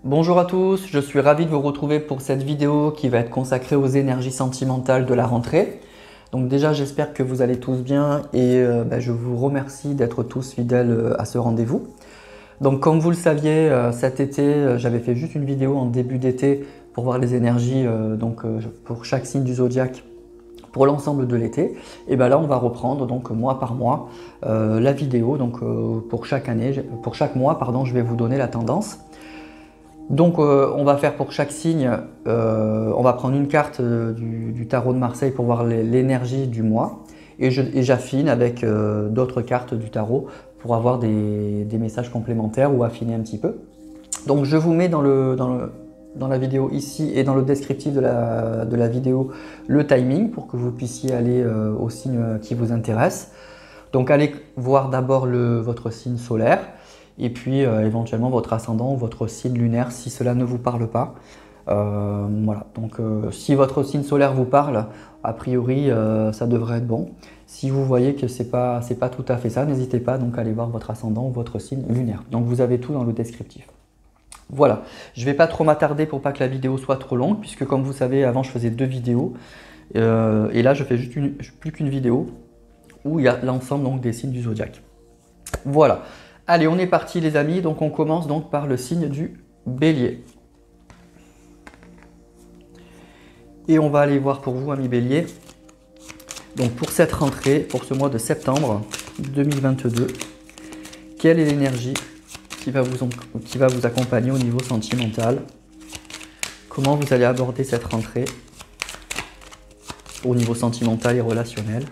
Bonjour à tous, je suis ravi de vous retrouver pour cette vidéo qui va être consacrée aux énergies sentimentales de la rentrée. Donc déjà j'espère que vous allez tous bien et je vous remercie d'être tous fidèles à ce rendez-vous. Donc comme vous le saviez, cet été j'avais fait juste une vidéo en début d'été pour voir les énergies pour chaque signe du zodiaque pour l'ensemble de l'été. Et bien là on va reprendre donc mois par mois la vidéo. Pour chaque mois pardon, je vais vous donner la tendance. Donc on va faire pour chaque signe, on va prendre une carte du tarot de Marseille pour voir l'énergie du mois et j'affine avec d'autres cartes du tarot pour avoir des messages complémentaires ou affiner un petit peu. Donc je vous mets dans la vidéo ici et dans le descriptif de la vidéo le timing pour que vous puissiez aller au signe qui vous intéresse. Donc allez voir d'abord votre signe solaire. Et puis éventuellement votre ascendant ou votre signe lunaire si cela ne vous parle pas. Voilà, donc si votre signe solaire vous parle, a priori ça devrait être bon. Si vous voyez que c'est pas tout à fait ça, n'hésitez pas donc à aller voir votre ascendant ou votre signe lunaire. Donc vous avez tout dans le descriptif. Voilà, je ne vais pas trop m'attarder pour pas que la vidéo soit trop longue, puisque comme vous savez, avant je faisais 2 vidéos, et là je fais juste plus qu'une vidéo où il y a l'ensemble donc des signes du zodiaque. Voilà. Allez, on est parti les amis, donc on commence donc par le signe du Bélier. Et on va aller voir pour vous, amis Bélier, donc pour cette rentrée, pour ce mois de septembre 2022, quelle est l'énergie qui va vous accompagner au niveau sentimental? Comment vous allez aborder cette rentrée au niveau sentimental et relationnel?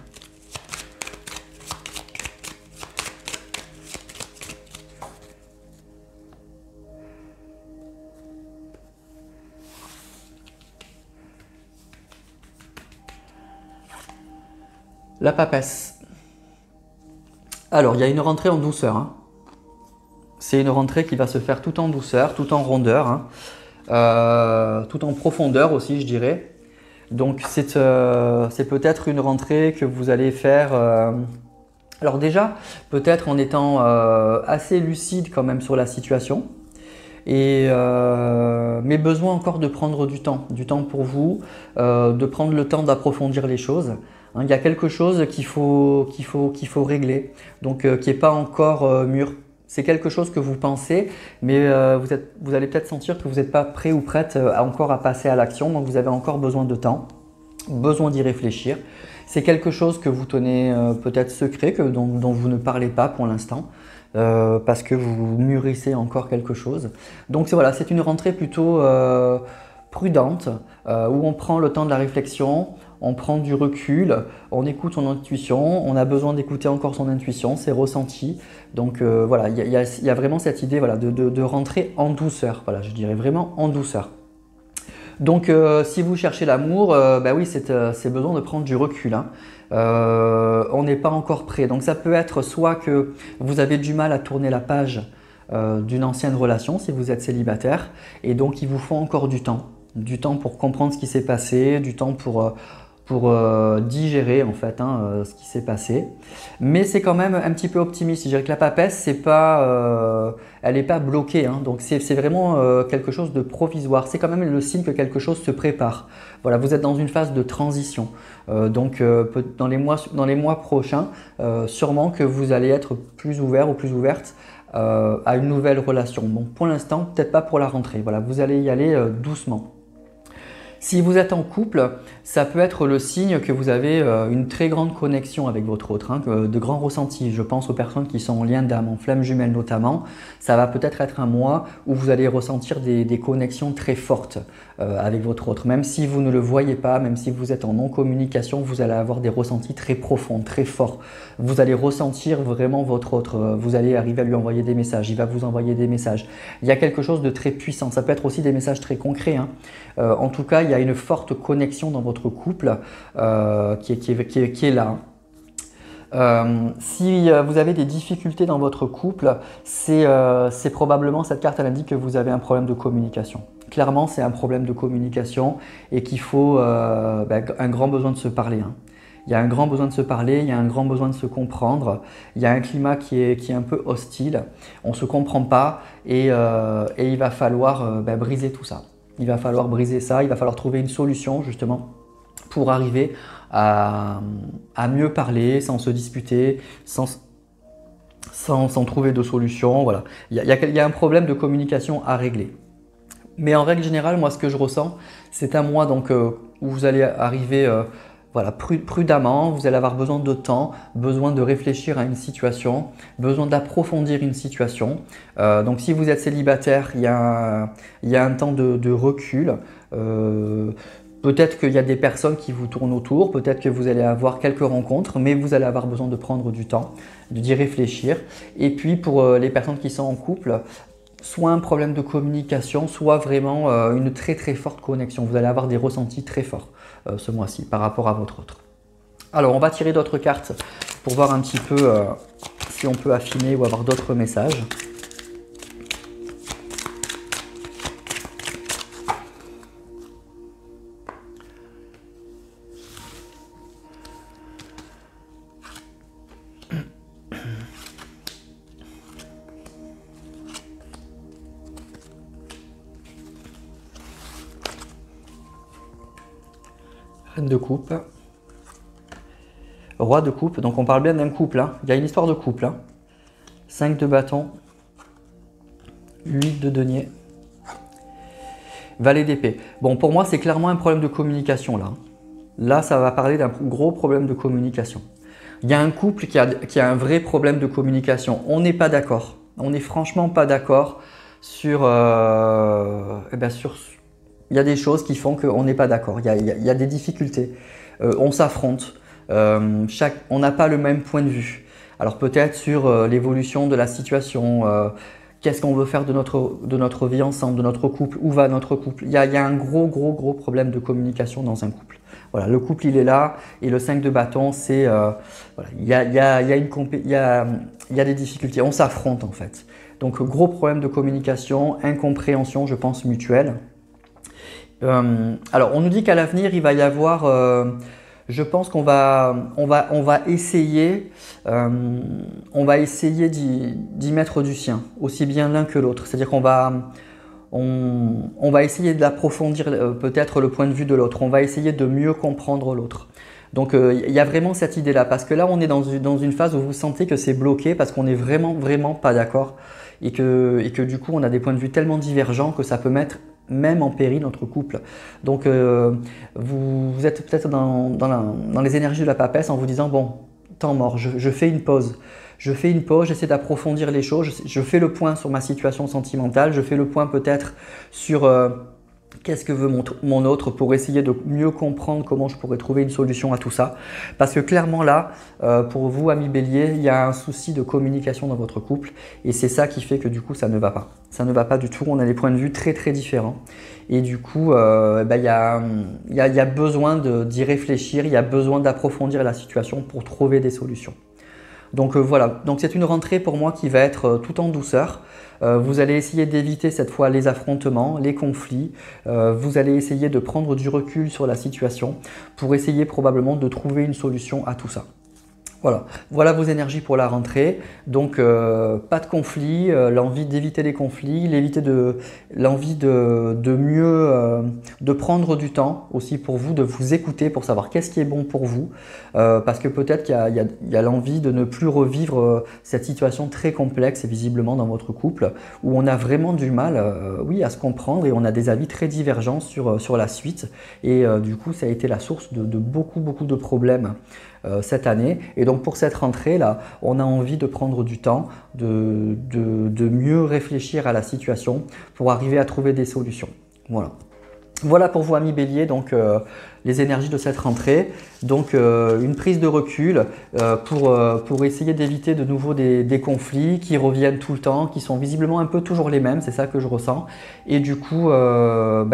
La papesse. Alors, il y a une rentrée en douceur. Hein. C'est une rentrée qui va se faire tout en douceur, tout en rondeur, tout en profondeur aussi, je dirais. Donc, c'est peut-être une rentrée que vous allez faire... alors déjà, peut-être en étant assez lucide quand même sur la situation. Mais besoin encore de prendre du temps pour vous, de prendre le temps d'approfondir les choses. Hein, il y a quelque chose qu'il faut régler, donc qui n'est pas encore mûr. C'est quelque chose que vous pensez, mais vous allez peut-être sentir que vous n'êtes pas prêt ou prête encore à passer à l'action, donc vous avez encore besoin de temps, besoin d'y réfléchir. C'est quelque chose que vous tenez peut-être secret, dont vous ne parlez pas pour l'instant. Parce que vous mûrissez encore quelque chose. Donc voilà, c'est une rentrée plutôt prudente, où on prend le temps de la réflexion, on prend du recul, on écoute son intuition, on a besoin d'écouter encore son intuition, ses ressentis. Donc voilà, il y a vraiment cette idée voilà, de rentrer en douceur, voilà, je dirais vraiment en douceur. Donc si vous cherchez l'amour, oui, c'est besoin de prendre du recul. Hein. On n'est pas encore prêt. Donc ça peut être soit que vous avez du mal à tourner la page d'une ancienne relation si vous êtes célibataire et donc il vous faut encore du temps pour comprendre ce qui s'est passé, du temps pour digérer en fait ce qui s'est passé. Mais c'est quand même un petit peu optimiste. Je dirais que la papesse, elle n'est pas bloquée. Hein. Donc c'est vraiment quelque chose de provisoire. C'est quand même le signe que quelque chose se prépare. Voilà, vous êtes dans une phase de transition. Dans les mois prochains, sûrement que vous allez être plus ouvert ou plus ouverte à une nouvelle relation. Bon, pour l'instant, peut-être pas pour la rentrée. Voilà, vous allez y aller doucement. Si vous êtes en couple, ça peut être le signe que vous avez une très grande connexion avec votre autre, hein, de grands ressentis. Je pense aux personnes qui sont en lien d'âme, en flamme jumelle notamment. Ça va peut-être être un mois où vous allez ressentir des connexions très fortes avec votre autre. Même si vous ne le voyez pas, même si vous êtes en non-communication, vous allez avoir des ressentis très profonds, très forts. Vous allez ressentir vraiment votre autre. Vous allez arriver à lui envoyer des messages. Il va vous envoyer des messages. Il y a quelque chose de très puissant. Ça peut être aussi des messages très concrets. Hein. En tout cas, il y a une forte connexion dans votre couple qui est là. Si vous avez des difficultés dans votre couple, c'est probablement, cette carte elle indique que vous avez un problème de communication. Clairement, c'est un problème de communication et qu'il faut un grand besoin de se parler. Hein. Il y a un grand besoin de se parler, il y a un grand besoin de se comprendre. Il y a un climat qui est un peu hostile. On ne se comprend pas et il va falloir briser tout ça. Il va falloir briser ça, il va falloir trouver une solution justement pour arriver à mieux parler sans se disputer, sans trouver de solution. Voilà. Il y a un problème de communication à régler. Mais en règle générale, moi, ce que je ressens, c'est un mois donc, où vous allez arriver voilà, prudemment, vous allez avoir besoin de temps, besoin de réfléchir à une situation, besoin d'approfondir une situation. Donc si vous êtes célibataire, il y a un temps de recul. Peut-être qu'il y a des personnes qui vous tournent autour, peut-être que vous allez avoir quelques rencontres, mais vous allez avoir besoin de prendre du temps, d'y réfléchir. Et puis pour les personnes qui sont en couple, soit un problème de communication, soit vraiment une très très forte connexion. Vous allez avoir des ressentis très forts ce mois-ci par rapport à votre autre. Alors on va tirer d'autres cartes pour voir un petit peu si on peut affiner ou avoir d'autres messages. Reine de coupe, roi de coupe, donc on parle bien d'un couple, hein. Il y a une histoire de couple. Hein. 5 de bâton, 8 de denier, valet d'épée. Bon, pour moi, c'est clairement un problème de communication là. Là, ça va parler d'un gros problème de communication. Il y a un couple qui a un vrai problème de communication. On n'est pas d'accord. On n'est franchement pas d'accord sur, il y a des choses qui font qu'on n'est pas d'accord. Il y a des difficultés. On s'affronte. On n'a pas le même point de vue. Alors peut-être sur l'évolution de la situation, qu'est-ce qu'on veut faire de notre vie ensemble, de notre couple, où va notre couple. Il y a un gros problème de communication dans un couple. Voilà, le couple il est là et le 5 de bâton c'est voilà, il y a des difficultés. On s'affronte en fait. Donc gros problème de communication, incompréhension, je pense mutuelle. Alors, on nous dit qu'à l'avenir, il va y avoir, je pense qu'on va essayer, d'y mettre du sien, aussi bien l'un que l'autre. C'est-à-dire qu'on va essayer d'approfondir peut-être le point de vue de l'autre. On va essayer de mieux comprendre l'autre. Donc, il y a vraiment cette idée-là, parce que là, on est dans une phase où vous sentez que c'est bloqué, parce qu'on n'est vraiment pas d'accord, et que du coup, on a des points de vue tellement divergents que ça peut mettre même en péril notre couple. Donc vous êtes peut-être dans les énergies de la papesse en vous disant bon, temps mort, je fais une pause. J'essaie d'approfondir les choses, je fais le point sur ma situation sentimentale, je fais le point peut-être sur qu'est-ce que veut mon autre pour essayer de mieux comprendre comment je pourrais trouver une solution à tout ça. Parce que clairement là, pour vous, amis bélier, il y a un souci de communication dans votre couple et c'est ça qui fait que du coup, ça ne va pas. Ça ne va pas du tout, on a des points de vue très différents. Et du coup, il y a besoin d'y réfléchir, il y a besoin d'approfondir la situation pour trouver des solutions. Donc voilà, donc c'est une rentrée pour moi qui va être tout en douceur. Vous allez essayer d'éviter cette fois les affrontements, les conflits. Vous allez essayer de prendre du recul sur la situation pour essayer probablement de trouver une solution à tout ça. Voilà vos énergies pour la rentrée. Donc pas de conflit, l'envie d'éviter les conflits, l'envie de mieux, de prendre du temps aussi pour vous, de vous écouter pour savoir qu'est-ce qui est bon pour vous. Parce que peut-être qu'il y a l'envie de ne plus revivre cette situation très complexe et visiblement dans votre couple où on a vraiment du mal oui, à se comprendre et on a des avis très divergents sur la suite. Et du coup, ça a été la source de beaucoup de problèmes cette année. Et donc pour cette rentrée là, on a envie de prendre du temps, de mieux réfléchir à la situation pour arriver à trouver des solutions. Voilà pour vous amis bélier, donc les énergies de cette rentrée. Donc une prise de recul pour essayer d'éviter de nouveau des conflits qui reviennent tout le temps, qui sont visiblement un peu toujours les mêmes, c'est ça que je ressens. Et du coup,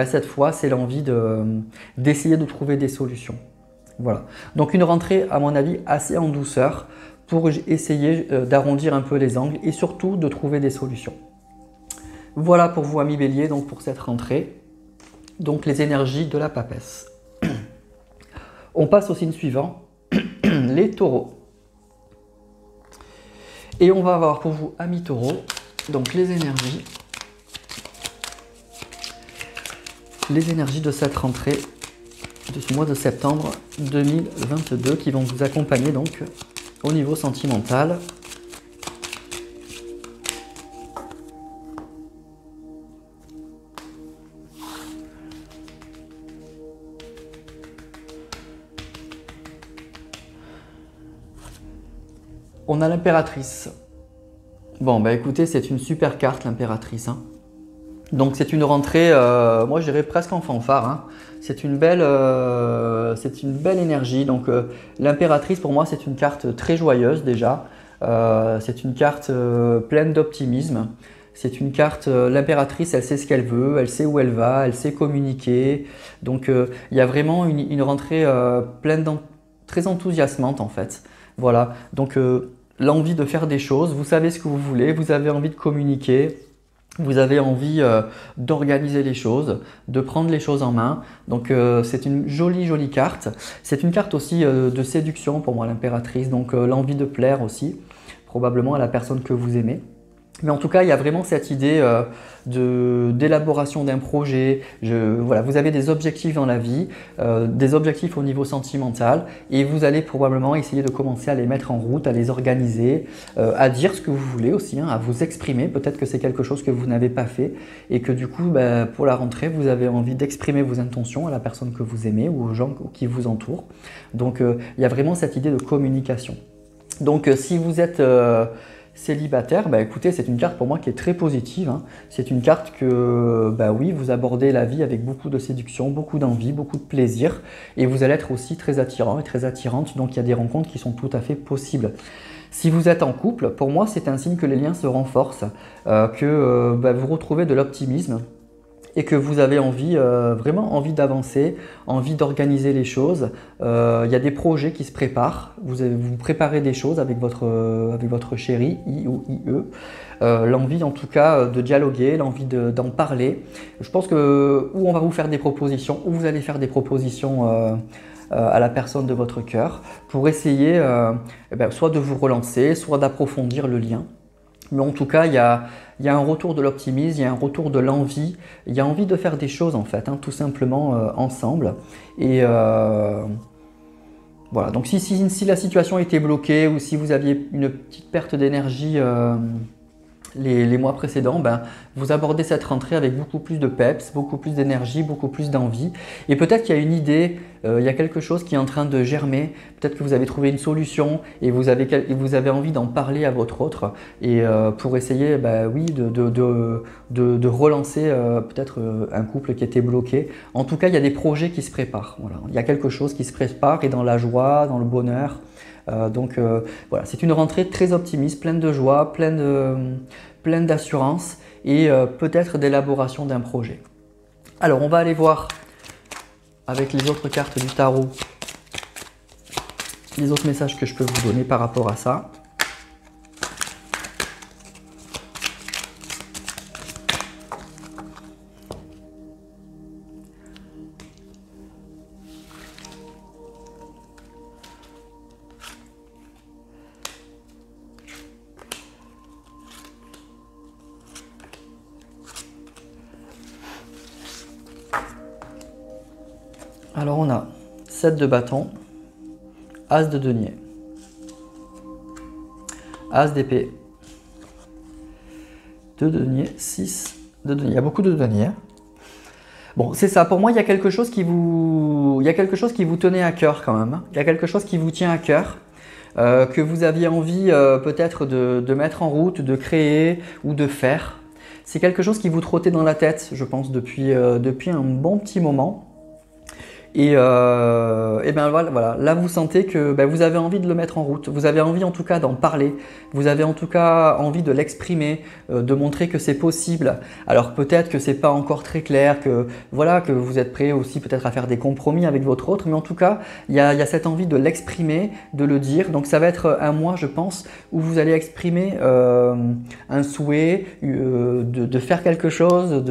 cette fois, c'est l'envie d'essayer de trouver des solutions. Voilà, donc une rentrée à mon avis assez en douceur pour essayer d'arrondir un peu les angles et surtout de trouver des solutions. Voilà pour vous amis bélier, donc pour cette rentrée, donc les énergies de la papesse. On passe au signe suivant, les taureaux. Et on va avoir pour vous, amis taureaux, donc les énergies de cette rentrée de ce mois de septembre 2022 qui vont vous accompagner donc au niveau sentimental. On a l'impératrice. Bon, bah écoutez, c'est une super carte, l'impératrice. Hein. Donc c'est une rentrée, moi je dirais presque en fanfare. Hein. C'est une belle énergie. Donc l'impératrice, pour moi, c'est une carte très joyeuse déjà. C'est une carte pleine d'optimisme. C'est une carte, l'impératrice, elle sait ce qu'elle veut, elle sait où elle va, elle sait communiquer. Donc il y a vraiment une rentrée très enthousiasmante en fait. Voilà, donc l'envie de faire des choses, vous savez ce que vous voulez, vous avez envie de communiquer, vous avez envie d'organiser les choses, de prendre les choses en main. Donc c'est une jolie carte. C'est une carte aussi de séduction pour moi, l'impératrice, donc l'envie de plaire aussi, probablement à la personne que vous aimez. Mais en tout cas, il y a vraiment cette idée d'élaboration d'un projet. Voilà, vous avez des objectifs dans la vie, des objectifs au niveau sentimental, et vous allez probablement essayer de commencer à les mettre en route, à les organiser, à dire ce que vous voulez aussi, hein, à vous exprimer. Peut-être que c'est quelque chose que vous n'avez pas fait et que du coup, pour la rentrée, vous avez envie d'exprimer vos intentions à la personne que vous aimez ou aux gens qui vous entourent. Donc, il y a vraiment cette idée de communication. Donc, si vous êtes célibataire, écoutez, c'est une carte pour moi qui est très positive. Hein. C'est une carte que, oui, vous abordez la vie avec beaucoup de séduction, beaucoup d'envie, beaucoup de plaisir, et vous allez être aussi très attirant et très attirante, donc il y a des rencontres qui sont tout à fait possibles. Si vous êtes en couple, pour moi, c'est un signe que les liens se renforcent, que vous retrouvez de l'optimisme, et que vous avez envie, vraiment envie d'avancer, envie d'organiser les choses. Il y a des projets qui se préparent, vous préparez des choses avec votre chéri, I ou IE. L'envie en tout cas de dialoguer, l'envie d'en parler. Je pense que ou on va vous faire des propositions, ou vous allez faire des propositions à la personne de votre cœur pour essayer soit de vous relancer, soit d'approfondir le lien. Mais en tout cas, il y a un retour de l'optimisme, il y a un retour de l'envie, il y a envie de faire des choses en fait, hein, tout simplement ensemble. Et voilà, donc si la situation était bloquée ou si vous aviez une petite perte d'énergie les mois précédents, vous abordez cette rentrée avec beaucoup plus de peps, beaucoup plus d'énergie, beaucoup plus d'envie. Et peut-être qu'il y a une idée, il y a quelque chose qui est en train de germer. Peut-être que vous avez trouvé une solution et vous avez envie d'en parler à votre autre. Et pour essayer oui, de relancer peut-être un couple qui était bloqué. En tout cas, il y a des projets qui se préparent. Voilà. Il y a quelque chose qui se prépare et dans la joie, dans le bonheur. Voilà, c'est une rentrée très optimiste, pleine de joie, pleine d'assurance et peut-être d'élaboration d'un projet. Alors on va aller voir avec les autres cartes du tarot les autres messages que je peux vous donner par rapport à ça. Alors on a 7 de bâton, As de denier, As d'épée, 2 de denier, 6 de denier. Il y a beaucoup de denier. Bon, c'est ça. Pour moi, il y a quelque chose qui vous tenait à cœur quand même. Il y a quelque chose qui vous tient à cœur, que vous aviez envie peut-être de mettre en route, de créer ou de faire. C'est quelque chose qui vous trottait dans la tête, je pense, depuis un bon petit moment. Et voilà, là vous sentez que vous avez envie de le mettre en route, vous avez envie en tout cas d'en parler, vous avez en tout cas envie de l'exprimer, de montrer que c'est possible. Alors peut-être que c'est pas encore très clair, que voilà, que vous êtes prêt aussi peut-être à faire des compromis avec votre autre, mais en tout cas il y a cette envie de l'exprimer, de le dire. Donc ça va être un mois, je pense, où vous allez exprimer un souhait de faire quelque chose,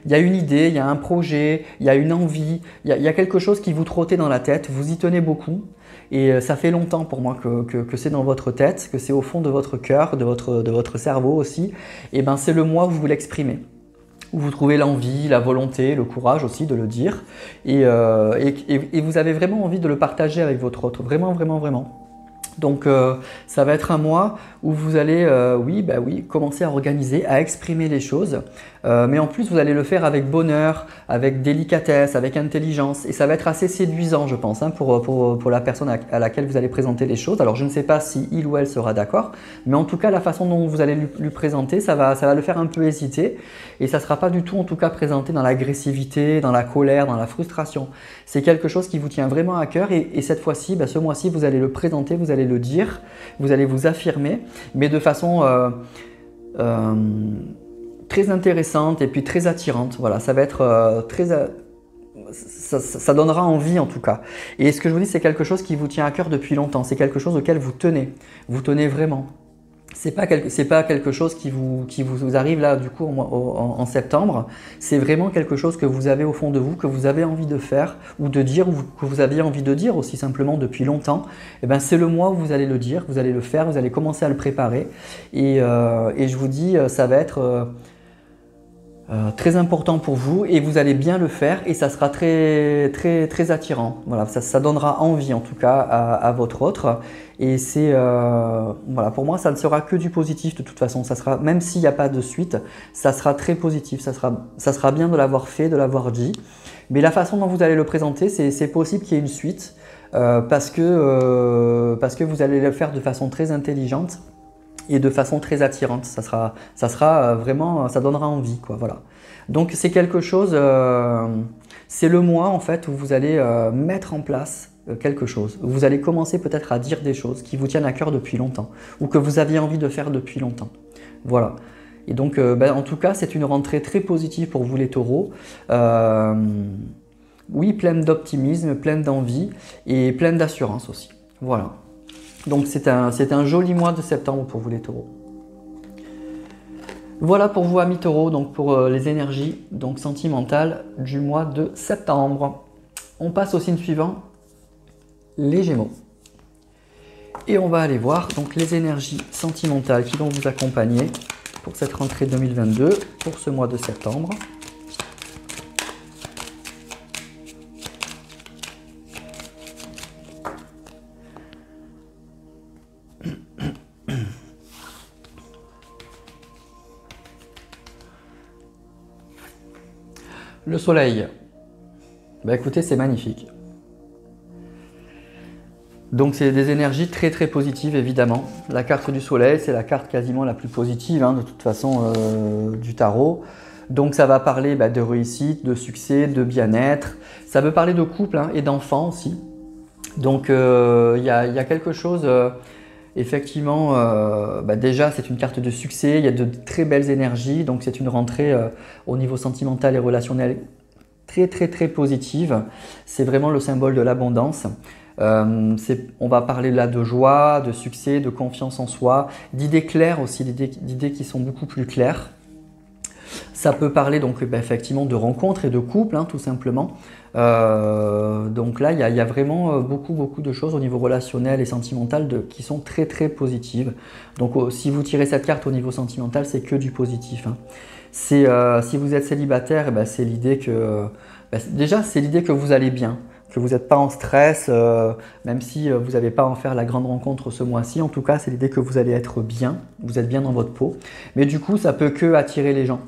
il y a une idée, il y a un projet, il y a une envie, il y a quelque chose qui vous trottait dans la tête, vous y tenez beaucoup Et ça fait longtemps pour moi que c'est dans votre tête, que c'est au fond de votre cœur, de votre cerveau aussi. Et ben c'est le moi où vous l'exprimez, où vous trouvez l'envie, la volonté, le courage aussi de le dire. Et vous avez vraiment envie de le partager avec votre autre, vraiment, vraiment, vraiment. Donc ça va être un mois où vous allez, oui, commencer à organiser, à exprimer les choses. Mais en plus, vous allez le faire avec bonheur, avec délicatesse, avec intelligence. Et ça va être assez séduisant, je pense, hein, pour la personne à laquelle vous allez présenter les choses. Alors je ne sais pas si il ou elle sera d'accord, mais en tout cas, la façon dont vous allez lui présenter, ça va le faire un peu hésiter. Et ça ne sera pas du tout, en tout cas, présenté dans l'agressivité, dans la colère, dans la frustration. C'est quelque chose qui vous tient vraiment à cœur. Et cette fois-ci, ce mois-ci, vous allez le présenter, vous allez le dire, vous allez vous affirmer, mais de façon très intéressante et puis très attirante. Voilà, ça va être ça donnera envie en tout cas. Et ce que je vous dis, c'est quelque chose qui vous tient à cœur depuis longtemps. C'est quelque chose auquel vous tenez vraiment. C'est pas quelque chose qui vous arrive là du coup en septembre. C'est vraiment quelque chose que vous avez au fond de vous, que vous avez envie de faire ou de dire, ou que vous aviez envie de dire aussi simplement depuis longtemps. Et ben c'est le mois où vous allez le dire, vous allez le faire, vous allez commencer à le préparer. Et je vous dis, ça va être très important pour vous et vous allez bien le faire et ça sera très, très, très attirant. Voilà, ça donnera envie en tout cas à votre autre. Et c'est voilà, pour moi, ça ne sera que du positif de toute façon. Ça sera, même s'il n'y a pas de suite, ça sera très positif. Ça sera bien de l'avoir fait, de l'avoir dit. Mais la façon dont vous allez le présenter, c'est possible qu'il y ait une suite parce que vous allez le faire de façon très intelligente et de façon très attirante. Ça sera vraiment, ça donnera envie, quoi. Voilà. Donc c'est quelque chose, c'est le mois en fait où vous allez mettre en place quelque chose. Vous allez commencer peut-être à dire des choses qui vous tiennent à cœur depuis longtemps ou que vous aviez envie de faire depuis longtemps. Voilà. Et donc en tout cas, c'est une rentrée très positive pour vous les taureaux. Oui, pleine d'optimisme, pleine d'envie et pleine d'assurance aussi. Voilà. Donc c'est un joli mois de septembre pour vous les taureaux. Voilà pour vous amis taureaux, donc pour les énergies donc sentimentales du mois de septembre. On passe au signe suivant, les Gémeaux. Et on va aller voir donc les énergies sentimentales qui vont vous accompagner pour cette rentrée 2022, pour ce mois de septembre. Le soleil, écoutez, c'est magnifique. Donc c'est des énergies très très positives évidemment. La carte du soleil, c'est la carte quasiment la plus positive de toute façon du tarot. Donc ça va parler de réussite, de succès, de bien-être. Ça veut parler de couple et d'enfants aussi. Donc il y a quelque chose, effectivement, déjà c'est une carte de succès, il y a de très belles énergies. Donc c'est une rentrée au niveau sentimental et relationnel très très très positive. C'est vraiment le symbole de l'abondance. On va parler là de joie, de succès, de confiance en soi, d'idées claires aussi, d'idées qui sont beaucoup plus claires. Ça peut parler donc effectivement de rencontres et de couples tout simplement. Donc là il y a vraiment beaucoup de choses au niveau relationnel et sentimental qui sont très très positives. Donc si vous tirez cette carte au niveau sentimental, c'est que du positif. Si vous êtes célibataire, c'est l'idée que déjà c'est l'idée que vous allez bien, que vous n'êtes pas en stress, même si vous n'avez pas à en faire la grande rencontre ce mois-ci. En tout cas, c'est l'idée que vous allez être bien, vous êtes bien dans votre peau. Mais du coup, ça peut que attirer les gens.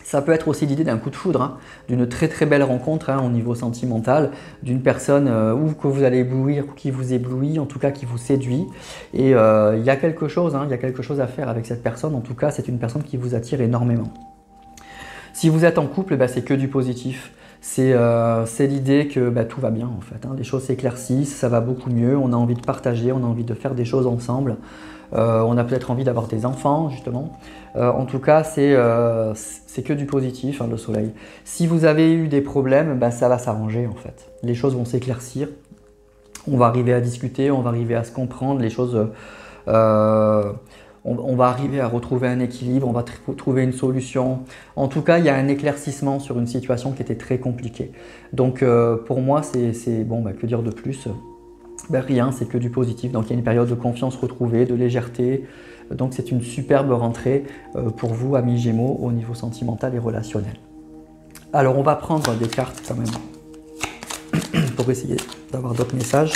Ça peut être aussi l'idée d'un coup de foudre, d'une très très belle rencontre au niveau sentimental, d'une personne ou que vous allez éblouir ou qui vous éblouit, en tout cas qui vous séduit. Et il y a quelque chose à faire avec cette personne. En tout cas, c'est une personne qui vous attire énormément. Si vous êtes en couple, c'est que du positif. C'est l'idée que tout va bien en fait. Les choses s'éclaircissent, ça va beaucoup mieux, on a envie de partager, on a envie de faire des choses ensemble. On a peut-être envie d'avoir des enfants justement. En tout cas, c'est que du positif le soleil. Si vous avez eu des problèmes, ça va s'arranger en fait. Les choses vont s'éclaircir, on va arriver à discuter, on va arriver à se comprendre, les choses... on va arriver à retrouver un équilibre, on va trouver une solution. En tout cas, il y a un éclaircissement sur une situation qui était très compliquée. Donc pour moi, c'est bon, que dire de plus? Ben rien, c'est que du positif. Donc il y a une période de confiance retrouvée, de légèreté. Donc c'est une superbe rentrée pour vous, amis Gémeaux, au niveau sentimental et relationnel. Alors on va prendre des cartes quand même pour essayer d'avoir d'autres messages.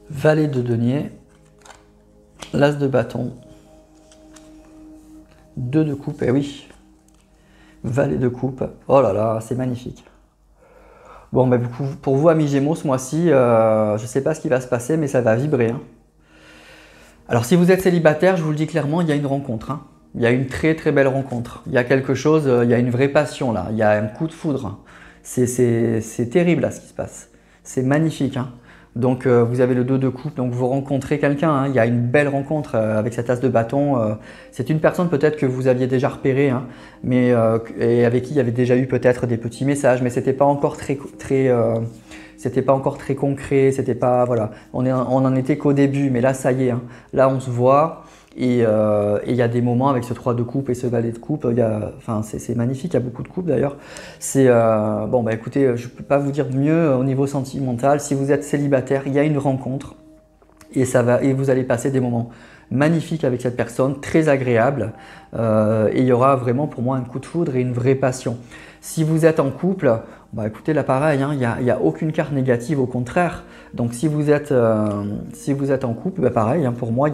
Valet de denier, l'as de bâton, 2 de coupe, et oui, valet de coupe, oh là là, c'est magnifique. Bon, ben, pour vous, amis Gémeaux, ce mois-ci, je ne sais pas ce qui va se passer, mais ça va vibrer. Hein. Alors, si vous êtes célibataire, je vous le dis clairement, il y a une rencontre. Hein. Il y a une très très belle rencontre. Il y a quelque chose, il y a une vraie passion là, il y a un coup de foudre. C'est terrible là ce qui se passe. C'est magnifique. Hein. Donc vous avez le 2 de coupe, donc vous rencontrez quelqu'un, hein. Il y a une belle rencontre avec cette as de bâton. C'est une personne peut-être que vous aviez déjà repérée, hein, mais, et avec qui il y avait déjà eu peut-être des petits messages, mais c'était pas encore c'était pas encore très concret, c'était pas, voilà, on en était qu'au début, mais là ça y est, hein. Là on se voit. Et il y a des moments avec ce 3 de coupe et ce valet de coupe, enfin, c'est magnifique, il y a beaucoup de coupes d'ailleurs. Bon, bah écoutez, je ne peux pas vous dire mieux au niveau sentimental. Si vous êtes célibataire, il y a une rencontre et vous allez passer des moments magnifiques avec cette personne, très agréables. Et il y aura vraiment pour moi un coup de foudre et une vraie passion. Si vous êtes en couple, bah écoutez, là pareil, hein, il n'y a aucune carte négative, au contraire. Donc si vous êtes en couple, bah pareil, hein, pour moi,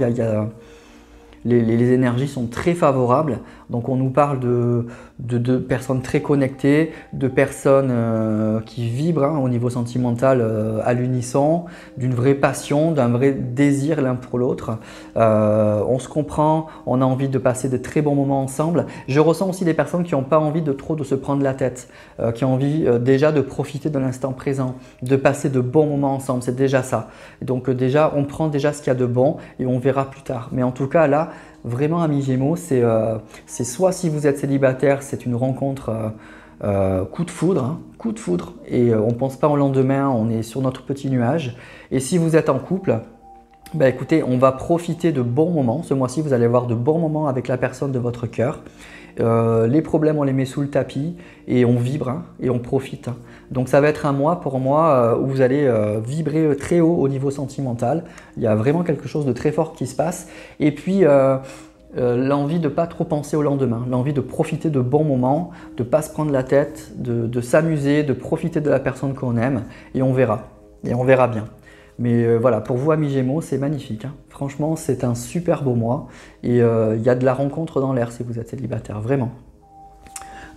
les énergies sont très favorables, donc on nous parle de personnes très connectées, de personnes qui vibrent hein, au niveau sentimental à l'unisson, d'une vraie passion, d'un vrai désir l'un pour l'autre. On se comprend, on a envie de passer de très bons moments ensemble. Je ressens aussi des personnes qui n'ont pas envie de se prendre la tête, qui ont envie déjà de profiter de l'instant présent, de passer de bons moments ensemble, c'est déjà ça. Donc déjà, on prend déjà ce qu'il y a de bon et on verra plus tard. Mais en tout cas, là, vraiment, amis Gémeaux, c'est soit si vous êtes célibataire, c'est une rencontre coup de foudre, hein, coup de foudre, et on ne pense pas au lendemain, on est sur notre petit nuage. Et si vous êtes en couple, bah écoutez, on va profiter de bons moments. Ce mois-ci, vous allez avoir de bons moments avec la personne de votre cœur. Les problèmes, on les met sous le tapis et on vibre hein, et on profite. Hein. Donc ça va être un mois pour moi où vous allez vibrer très haut au niveau sentimental. Il y a vraiment quelque chose de très fort qui se passe. Et puis l'envie de ne pas trop penser au lendemain, l'envie de profiter de bons moments, de ne pas se prendre la tête, de s'amuser, de profiter de la personne qu'on aime et on verra. Et on verra bien. Mais voilà, pour vous, amis Gémeaux, c'est magnifique. Hein. Franchement, c'est un super beau mois. Et il y a de la rencontre dans l'air si vous êtes célibataire, vraiment.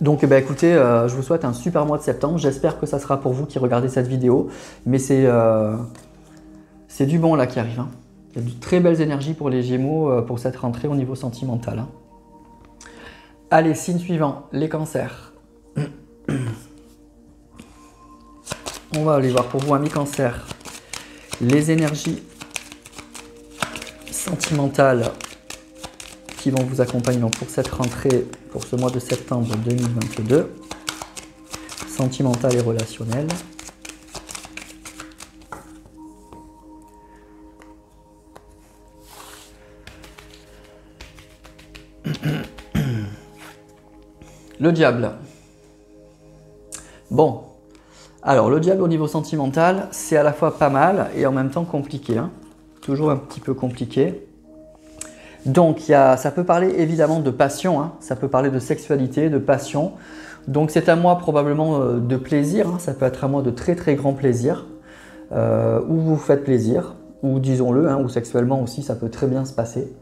Donc bah, écoutez, je vous souhaite un super mois de septembre. J'espère que ça sera pour vous qui regardez cette vidéo. Mais c'est du bon là qui arrive. Hein. Il y a de très belles énergies pour les Gémeaux pour cette rentrée au niveau sentimental. Hein. Allez, signe suivant, les cancers. On va aller voir pour vous, amis cancers. Les énergies sentimentales qui vont vous accompagner pour cette rentrée, pour ce mois de septembre 2022, sentimentale et relationnelle. Le diable. Bon. Alors, le diable au niveau sentimental, c'est à la fois pas mal et en même temps compliqué. Hein. Toujours un petit peu compliqué. Donc, ça peut parler évidemment de passion, hein. Ça peut parler de sexualité, de passion. Donc, c'est un mois probablement de plaisir. Hein. Ça peut être un mois de très très grand plaisir, où vous faites plaisir, ou disons-le, hein, où sexuellement aussi ça peut très bien se passer.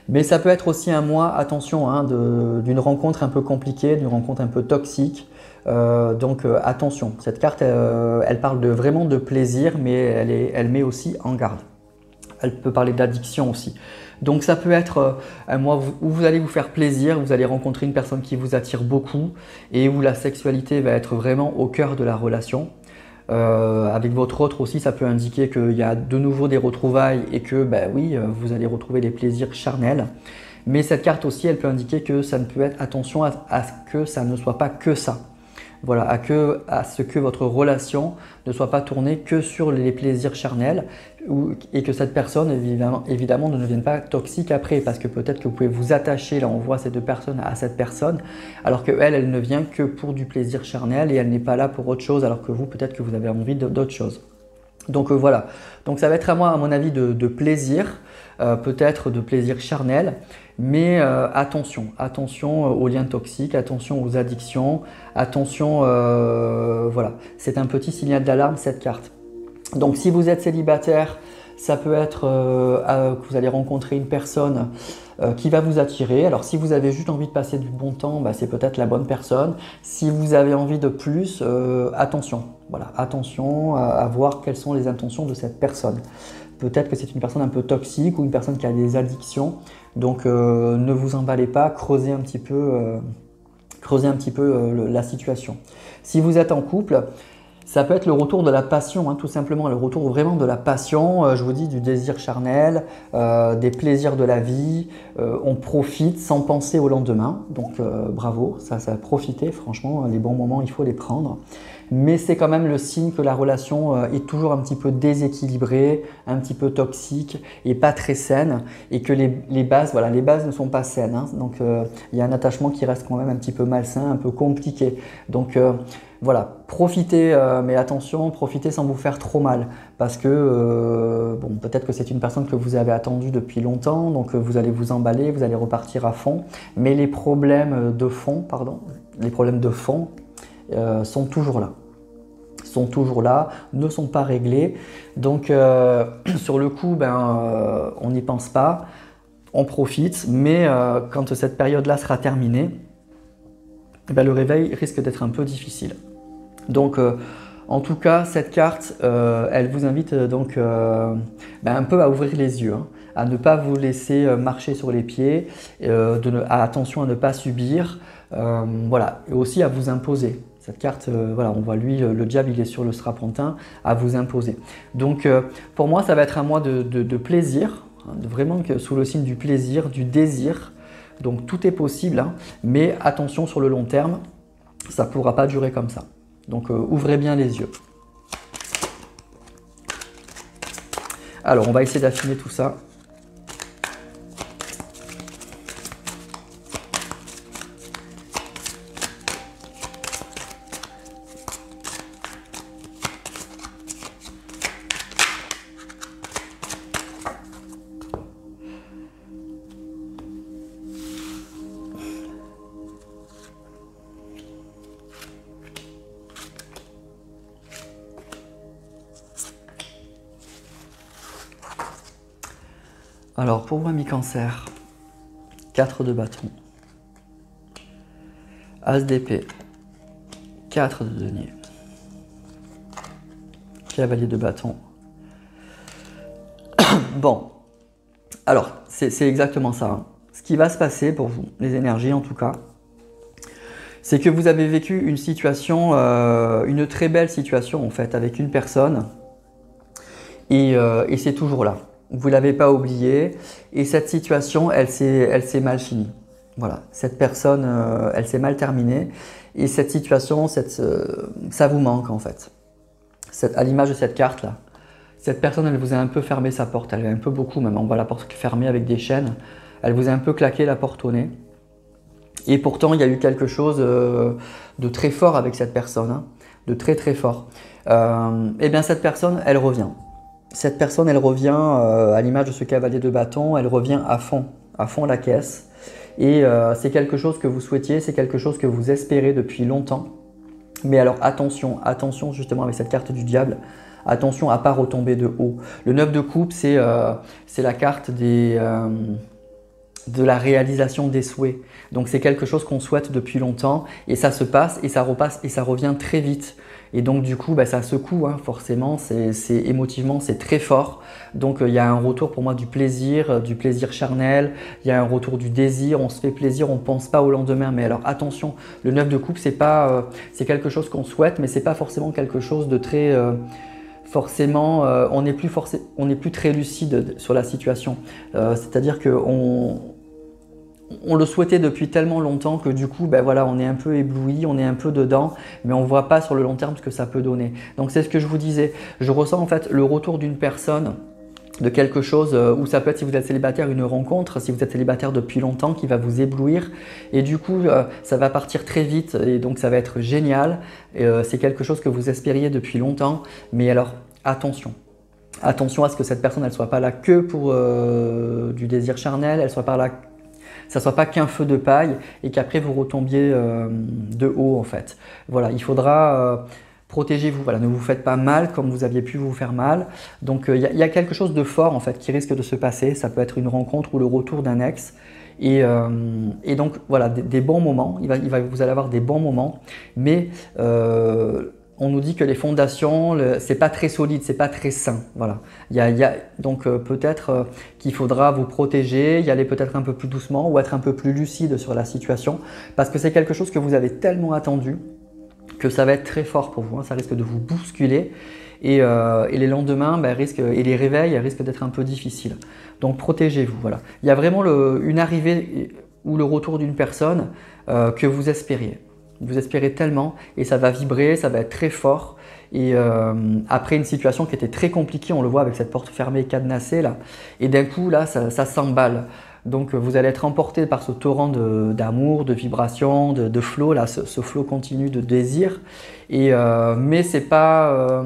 Mais ça peut être aussi un mois, attention, hein, d'une rencontre un peu compliquée, d'une rencontre un peu toxique. Donc attention, cette carte elle parle vraiment de plaisir, mais elle met aussi en garde. Elle peut parler d'addiction aussi. Donc ça peut être un mois où vous allez vous faire plaisir, vous allez rencontrer une personne qui vous attire beaucoup et où la sexualité va être vraiment au cœur de la relation. Avec votre autre aussi, ça peut indiquer qu'il y a de nouveau des retrouvailles et que ben oui, vous allez retrouver les plaisirs charnels. Mais cette carte aussi, elle peut indiquer que ça ne peut être, attention à ce que ça ne soit pas que ça. Voilà, à ce que votre relation ne soit pas tournée que sur les plaisirs charnels et que cette personne, évidemment, ne devienne pas toxique après, parce que peut-être que vous pouvez vous attacher, là on voit ces deux personnes, à cette personne, alors qu'elle, elle ne vient que pour du plaisir charnel et elle n'est pas là pour autre chose, alors que vous, peut-être que vous avez envie d'autre chose. Donc voilà, donc ça va être à moi, à mon avis, de plaisir, peut-être de plaisir charnel, mais attention aux liens toxiques, attention aux addictions, attention, voilà, c'est un petit signal d'alarme cette carte. Donc si vous êtes célibataire, ça peut être que vous allez rencontrer une personne qui va vous attirer. Alors si vous avez juste envie de passer du bon temps, bah, c'est peut-être la bonne personne. Si vous avez envie de plus, attention. Voilà, attention à voir quelles sont les intentions de cette personne. Peut-être que c'est une personne un peu toxique ou une personne qui a des addictions. Donc ne vous emballez pas, creusez un petit peu la situation. Si vous êtes en couple, ça peut être le retour de la passion, hein, tout simplement, le retour vraiment de la passion, je vous dis du désir charnel, des plaisirs de la vie, on profite sans penser au lendemain, donc bravo, ça profitez, franchement, les bons moments, il faut les prendre. Mais c'est quand même le signe que la relation est toujours un petit peu déséquilibrée, un petit peu toxique et pas très saine, et que les bases, voilà, les bases ne sont pas saines, hein, donc il y a un attachement qui reste quand même un petit peu malsain, un peu compliqué. Donc voilà, profitez, mais attention, profitez sans vous faire trop mal, parce que bon, peut-être que c'est une personne que vous avez attendue depuis longtemps, donc vous allez vous emballer, vous allez repartir à fond, mais les problèmes de fond, sont toujours là, ne sont pas réglés. Donc sur le coup, on n'y pense pas, on profite, mais quand cette période-là sera terminée, le réveil risque d'être un peu difficile. Donc en tout cas, cette carte, elle vous invite donc un peu à ouvrir les yeux, hein, à ne pas vous laisser marcher sur les pieds, attention à ne pas subir, voilà, et aussi à vous imposer. Cette carte, voilà, on voit lui, le diable, il est sur le strapontin, à vous imposer. Donc pour moi, ça va être un mois de plaisir, hein, vraiment sous le signe du plaisir, du désir. Donc tout est possible, hein, mais attention sur le long terme, ça ne pourra pas durer comme ça. Donc ouvrez bien les yeux. Alors on va essayer d'affiner tout ça. Alors pour vous, amis Cancer, 4 de bâton, As d'épée, 4 de denier, Cavalier de bâton. Bon, alors c'est exactement ça, hein. Ce qui va se passer pour vous, les énergies en tout cas, c'est que vous avez vécu une situation, une très belle situation en fait, avec une personne, et c'est toujours là. Vous ne l'avez pas oublié, et cette situation, elle s'est mal finie. Voilà, cette personne, elle s'est mal terminée, et cette situation, ça vous manque en fait. À l'image de cette carte-là, cette personne, elle vous a un peu fermé sa porte, elle est un peu beaucoup même, on voit la porte fermée avec des chaînes, elle vous a un peu claqué la porte au nez. Et pourtant, il y a eu quelque chose de très fort avec cette personne, hein, de très très fort. Et bien cette personne, elle revient. Cette personne, elle revient à l'image de ce cavalier de bâton, elle revient à fond la caisse. Et c'est quelque chose que vous souhaitiez, c'est quelque chose que vous espérez depuis longtemps. Mais alors attention justement avec cette carte du diable, attention à ne pas retomber de haut. Le 9 de coupe, c'est la carte de la réalisation des souhaits. Donc c'est quelque chose qu'on souhaite depuis longtemps et ça se passe et ça repasse et ça revient très vite. Et donc du coup, ça secoue, hein, forcément, émotivement, c'est très fort. Donc il y a un retour pour moi du plaisir charnel, il y a un retour du désir, on se fait plaisir, on ne pense pas au lendemain. Mais alors attention, le 9 de coupe, c'est quelque chose qu'on souhaite, mais c'est pas forcément quelque chose de très... forcément, on n'est plus très lucide sur la situation. C'est-à-dire qu'on on le souhaitait depuis tellement longtemps que du coup, ben voilà, on est un peu ébloui, on est un peu dedans, mais on ne voit pas sur le long terme ce que ça peut donner. Donc c'est ce que je vous disais, je ressens en fait le retour d'une personne, de quelque chose, où ça peut être, si vous êtes célibataire, une rencontre, si vous êtes célibataire depuis longtemps, qui va vous éblouir, et du coup ça va partir très vite, et donc ça va être génial. C'est quelque chose que vous espériez depuis longtemps, mais alors attention. Attention à ce que cette personne ne soit pas là que pour du désir charnel, elle soit pas là, ça ne soit pas qu'un feu de paille et qu'après vous retombiez de haut en fait. Voilà, il faudra protégez-vous, voilà, ne vous faites pas mal comme vous aviez pu vous faire mal. Donc il y a quelque chose de fort en fait qui risque de se passer, ça peut être une rencontre ou le retour d'un ex. Et donc voilà, des bons moments, vous allez avoir des bons moments, mais on nous dit que les fondations, c'est pas très solide, c'est pas très sain. Voilà. Donc peut-être qu'il faudra vous protéger, y aller peut-être un peu plus doucement ou être un peu plus lucide sur la situation, parce que c'est quelque chose que vous avez tellement attendu que ça va être très fort pour vous, hein. Ça risque de vous bousculer et les lendemains et les réveils risquent d'être un peu difficiles. Donc protégez-vous. Voilà. Il y a vraiment une arrivée ou le retour d'une personne que vous espériez. Vous espérez tellement et ça va vibrer, ça va être très fort. Et après une situation qui était très compliquée, on le voit avec cette porte fermée cadenassée là, et d'un coup là ça s'emballe. Donc vous allez être emporté par ce torrent d'amour, de vibrations, de flow, là, ce flow continu de désir. Mais c'est pas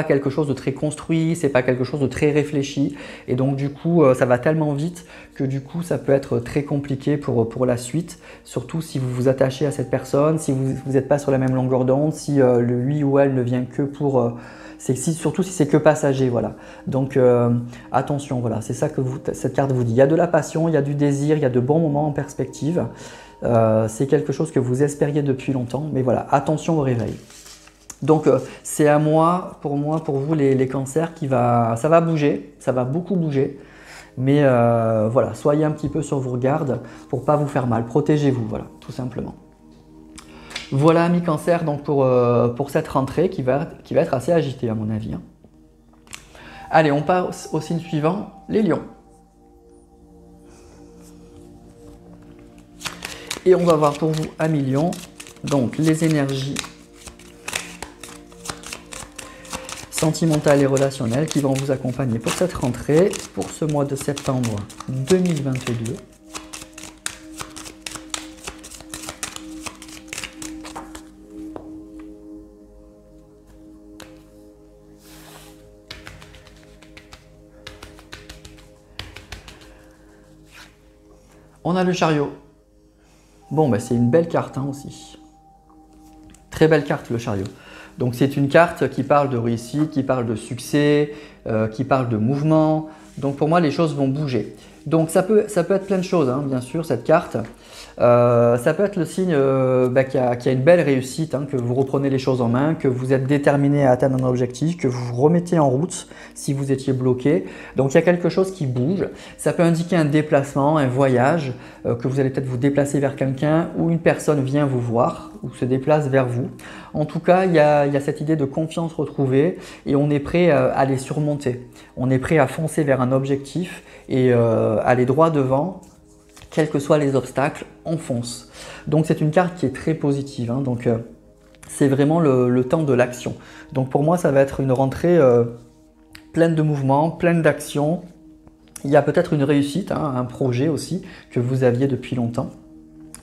quelque chose de très construit, c'est pas quelque chose de très réfléchi. Et donc du coup, ça va tellement vite que du coup, ça peut être très compliqué pour la suite. Surtout si vous vous attachez à cette personne, si vous n'êtes pas sur la même longueur d'onde, si lui ou elle ne vient que pour... surtout si c'est que passager, voilà. Donc attention, voilà, c'est ça que cette carte vous dit. Il y a de la passion, il y a du désir, il y a de bons moments en perspective. C'est quelque chose que vous espériez depuis longtemps, mais voilà, attention au réveil. Donc c'est à moi, pour vous les cancers, ça va bouger, ça va beaucoup bouger. Mais voilà, soyez un petit peu sur vos gardes pour pas vous faire mal, protégez-vous, voilà, tout simplement. Voilà, amis cancer, donc pour cette rentrée qui va être assez agitée à mon avis, hein. Allez, on passe au signe suivant, les lions. Et on va voir pour vous, amis lions, donc les énergies sentimentales et relationnelles qui vont vous accompagner pour cette rentrée, pour ce mois de septembre 2022. On a le chariot. Bon, bah, c'est une belle carte hein, aussi. Très belle carte le chariot. Donc c'est une carte qui parle de réussite, qui parle de succès, qui parle de mouvement. Donc pour moi les choses vont bouger. Donc ça peut être plein de choses hein, bien sûr cette carte. Ça peut être le signe qu'il y a une belle réussite, hein, que vous reprenez les choses en main, que vous êtes déterminé à atteindre un objectif, que vous vous remettez en route si vous étiez bloqué. Donc il y a quelque chose qui bouge. Ça peut indiquer un déplacement, un voyage, que vous allez peut-être vous déplacer vers quelqu'un ou une personne vient vous voir ou se déplace vers vous. En tout cas, il y a cette idée de confiance retrouvée et on est prêt à les surmonter. On est prêt à foncer vers un objectif et aller droit devant. Quels que soient les obstacles, on fonce. Donc c'est une carte qui est très positive, hein, donc c'est vraiment le temps de l'action. Donc pour moi ça va être une rentrée pleine de mouvements, pleine d'actions. Il y a peut-être une réussite, hein, un projet aussi que vous aviez depuis longtemps.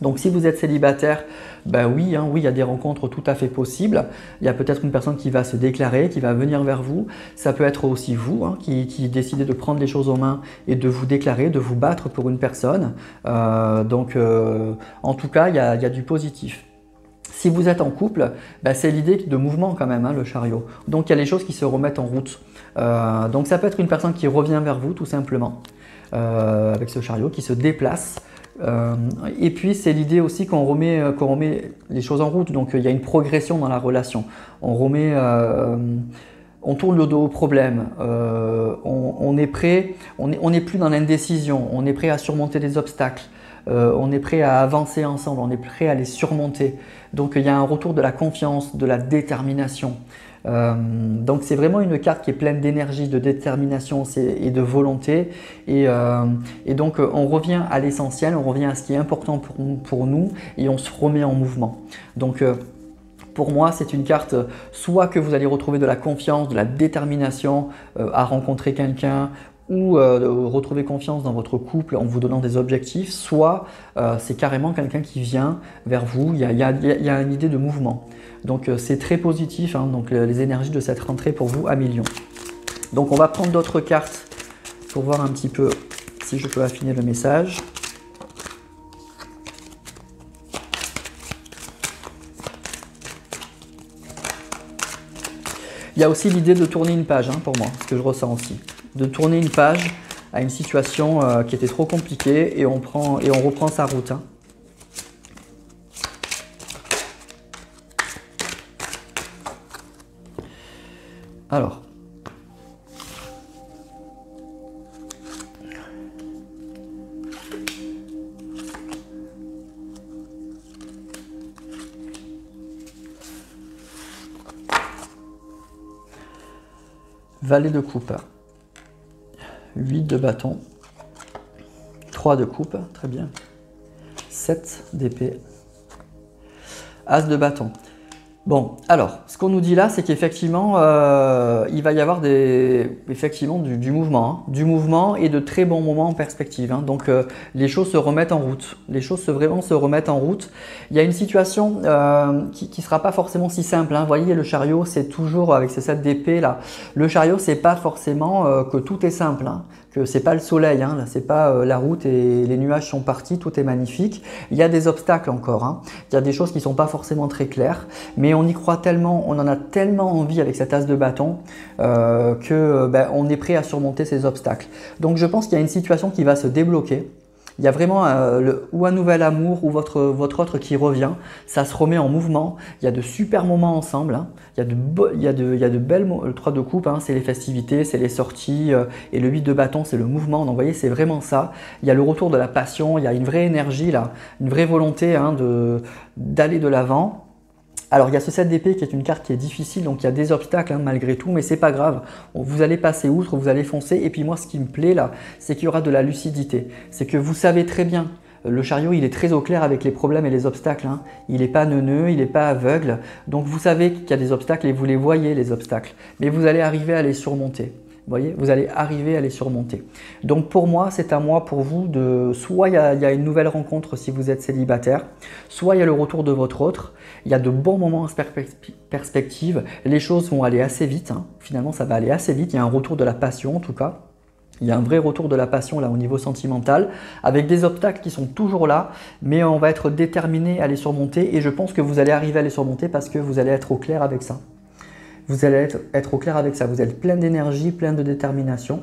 Donc si vous êtes célibataire, ben oui, hein, oui, il y a des rencontres tout à fait possibles. Il y a peut-être une personne qui va se déclarer, qui va venir vers vous. Ça peut être aussi vous hein, qui décidez de prendre les choses en main et de vous déclarer, de vous battre pour une personne. En tout cas, il y a du positif. Si vous êtes en couple, ben c'est l'idée de mouvement quand même, hein, le chariot. Donc il y a les choses qui se remettent en route. Donc ça peut être une personne qui revient vers vous tout simplement, avec ce chariot, qui se déplace. Et puis c'est l'idée aussi qu'on remet les choses en route, donc il y a une progression dans la relation. On tourne le dos au problème, on est prêt, on n'est plus dans l'indécision, on est prêt à surmonter des obstacles, on est prêt à avancer ensemble, on est prêt à les surmonter. Donc il y a un retour de la confiance, de la détermination. Donc c'est vraiment une carte qui est pleine d'énergie, de détermination et de volonté. Et donc on revient à l'essentiel, on revient à ce qui est important pour nous et on se remet en mouvement. Donc pour moi, c'est une carte soit que vous allez retrouver de la confiance, de la détermination à rencontrer quelqu'un ou retrouver confiance dans votre couple en vous donnant des objectifs, soit c'est carrément quelqu'un qui vient vers vous, il y a une idée de mouvement. Donc c'est très positif, hein, donc les énergies de cette rentrée pour vous à millions. Donc on va prendre d'autres cartes pour voir un petit peu si je peux affiner le message. Il y a aussi l'idée de tourner une page, hein, pour moi, ce que je ressens aussi. De tourner une page à une situation qui était trop compliquée et on reprend sa route. Hein. Alors. Valet de coupe, 8 de bâton, 3 de coupe, très bien, 7 d'épée, As de bâton. Bon, alors, ce qu'on nous dit là, c'est qu'effectivement, il va y avoir du mouvement, hein, du mouvement et de très bons moments en perspective. Hein. Donc, les choses se remettent en route. Les choses vraiment se remettent en route. Il y a une situation qui ne sera pas forcément si simple. Hein. Vous voyez, le chariot, c'est toujours avec ces 7 d'épée là. Le chariot, c'est pas forcément que tout est simple. Hein. Que c'est pas le soleil, hein, c'est pas la route et les nuages sont partis, tout est magnifique. Il y a des obstacles encore, hein. Il y a des choses qui sont pas forcément très claires, mais on y croit tellement, on en a tellement envie avec cette as de bâton on est prêt à surmonter ces obstacles. Donc je pense qu'il y a une situation qui va se débloquer. Il y a vraiment ou un nouvel amour ou votre autre qui revient, ça se remet en mouvement, il y a de super moments ensemble, hein. Il y a de belles, le 3 de coupe, hein, c'est les festivités, c'est les sorties, et le 8 de bâton, c'est le mouvement, donc vous voyez, c'est vraiment ça. Il y a le retour de la passion, il y a une vraie énergie là, une vraie volonté, hein, d'aller de l'avant. Alors il y a ce 7 d'épée qui est une carte qui est difficile, donc il y a des obstacles, hein, malgré tout, mais c'est pas grave. Vous allez passer outre, vous allez foncer, et puis moi ce qui me plaît là, c'est qu'il y aura de la lucidité. C'est que vous savez très bien, le chariot il est très au clair avec les problèmes et les obstacles. Hein. Il n'est pas neuneux, il n'est pas aveugle, donc vous savez qu'il y a des obstacles et vous les voyez les obstacles, mais vous allez arriver à les surmonter. Vous voyez, vous allez arriver à les surmonter. Donc pour moi, c'est un mois pour vous de... Soit il y a une nouvelle rencontre si vous êtes célibataire, soit il y a le retour de votre autre. Il y a de bons moments en perspective. Les choses vont aller assez vite. Hein. Finalement, ça va aller assez vite. Il y a un retour de la passion en tout cas. Il y a un vrai retour de la passion là au niveau sentimental, avec des obstacles qui sont toujours là, mais on va être déterminé à les surmonter et je pense que vous allez arriver à les surmonter parce que vous allez être au clair avec ça. Vous allez être au clair avec ça, vous êtes plein d'énergie, plein de détermination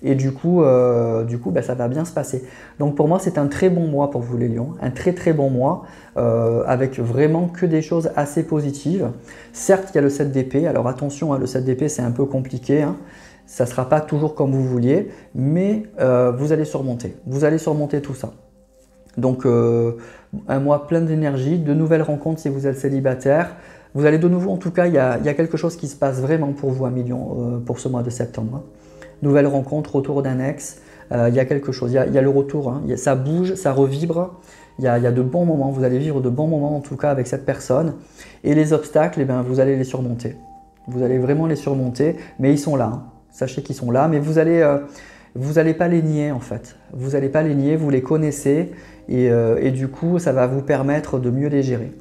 et du coup ça va bien se passer. Donc pour moi c'est un très bon mois pour vous les lions, un très très bon mois avec vraiment que des choses assez positives. Certes il y a le 7 d'épée, alors attention, hein, le 7 d'épée c'est un peu compliqué, hein. Ça ne sera pas toujours comme vous vouliez, mais vous allez surmonter tout ça. Donc un mois plein d'énergie, de nouvelles rencontres si vous êtes célibataire. Vous allez de nouveau, en tout cas, il y a quelque chose qui se passe vraiment pour vous à million pour ce mois de septembre. Hein. Nouvelle rencontre, retour d'un ex, il y a quelque chose, il y a le retour, hein. Ça bouge, ça revibre, il y a de bons moments, vous allez vivre de bons moments en tout cas avec cette personne. Et les obstacles, eh bien, vous allez les surmonter. Vous allez vraiment les surmonter, mais ils sont là. Hein. Sachez qu'ils sont là, mais vous allez pas les nier en fait. Vous n'allez pas les nier, vous les connaissez et du coup, ça va vous permettre de mieux les gérer.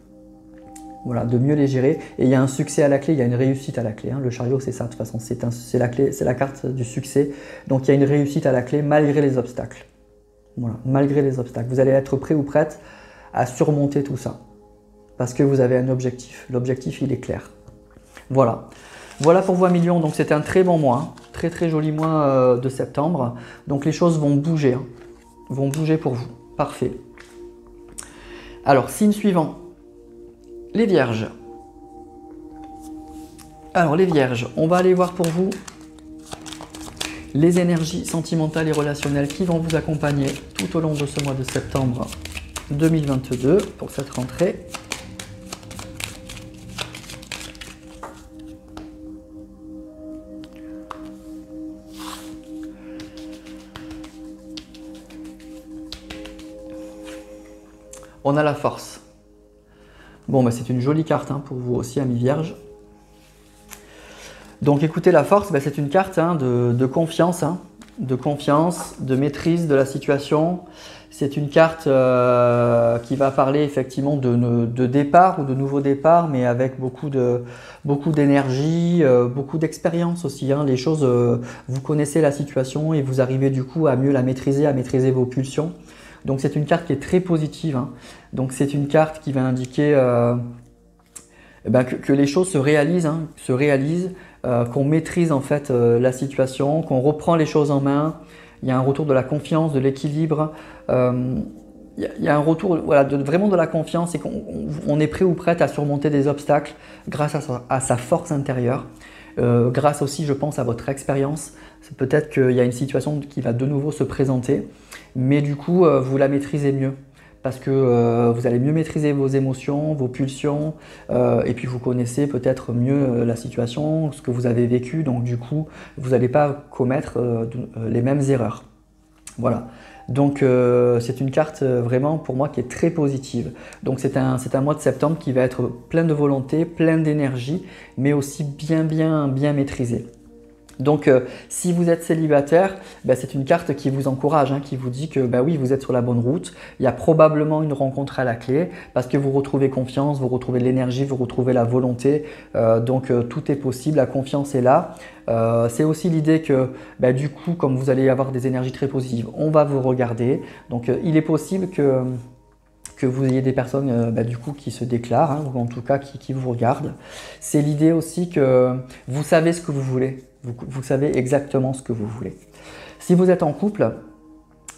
Voilà, de mieux les gérer. Et il y a un succès à la clé, il y a une réussite à la clé. Hein. Le chariot, c'est ça, de toute façon, c'est la clé, c'est la carte du succès. Donc il y a une réussite à la clé malgré les obstacles. Voilà, malgré les obstacles. Vous allez être prêt ou prête à surmonter tout ça. Parce que vous avez un objectif. L'objectif, il est clair. Voilà. Voilà pour vous à million. Donc c'était un très bon mois. Hein. Très très joli mois de septembre. Donc les choses vont bouger. Hein. Vont bouger pour vous. Parfait. Alors, signe suivant. Les vierges. Alors les vierges, on va aller voir pour vous les énergies sentimentales et relationnelles qui vont vous accompagner tout au long de ce mois de septembre 2022 pour cette rentrée. On a la force. Bon, bah, c'est une jolie carte hein, pour vous aussi, amis vierges. Donc écoutez, la force, bah, c'est une carte hein, de confiance, de maîtrise de la situation. C'est une carte qui va parler effectivement de départ ou de nouveau départ, mais avec beaucoup d'énergie, beaucoup d'expérience aussi. Hein. Les choses, vous connaissez la situation et vous arrivez du coup à mieux la maîtriser, à maîtriser vos pulsions. Donc c'est une carte qui est très positive. Hein. Donc c'est une carte qui va indiquer que les choses se réalisent, qu'on maîtrise en fait la situation, qu'on reprend les choses en main. Il y a un retour de la confiance, de l'équilibre. Il y a un retour voilà, vraiment de la confiance et qu'on est prêt ou prête à surmonter des obstacles grâce à sa force intérieure. Grâce aussi, je pense, à votre expérience. Peut-être qu'il y a une situation qui va de nouveau se présenter, mais du coup, vous la maîtrisez mieux. Parce que vous allez mieux maîtriser vos émotions, vos pulsions, et puis vous connaissez peut-être mieux la situation, ce que vous avez vécu, donc du coup, vous n'allez pas commettre les mêmes erreurs. Voilà. Donc c'est une carte vraiment pour moi qui est très positive. Donc c'est un mois de septembre qui va être plein de volonté, plein d'énergie, mais aussi bien maîtrisé. Donc si vous êtes célibataire, c'est une carte qui vous encourage, qui vous dit que oui, vous êtes sur la bonne route. Il y a probablement une rencontre à la clé parce que vous retrouvez confiance, vous retrouvez l'énergie, vous retrouvez la volonté. Donc tout est possible, la confiance est là. C'est aussi l'idée que du coup, comme vous allez avoir des énergies très positives, on va vous regarder. Donc il est possible que vous ayez des personnes du coup qui se déclarent, ou en tout cas qui vous regardent. C'est l'idée aussi que vous savez ce que vous voulez. Vous savez exactement ce que vous voulez. Si vous êtes en couple,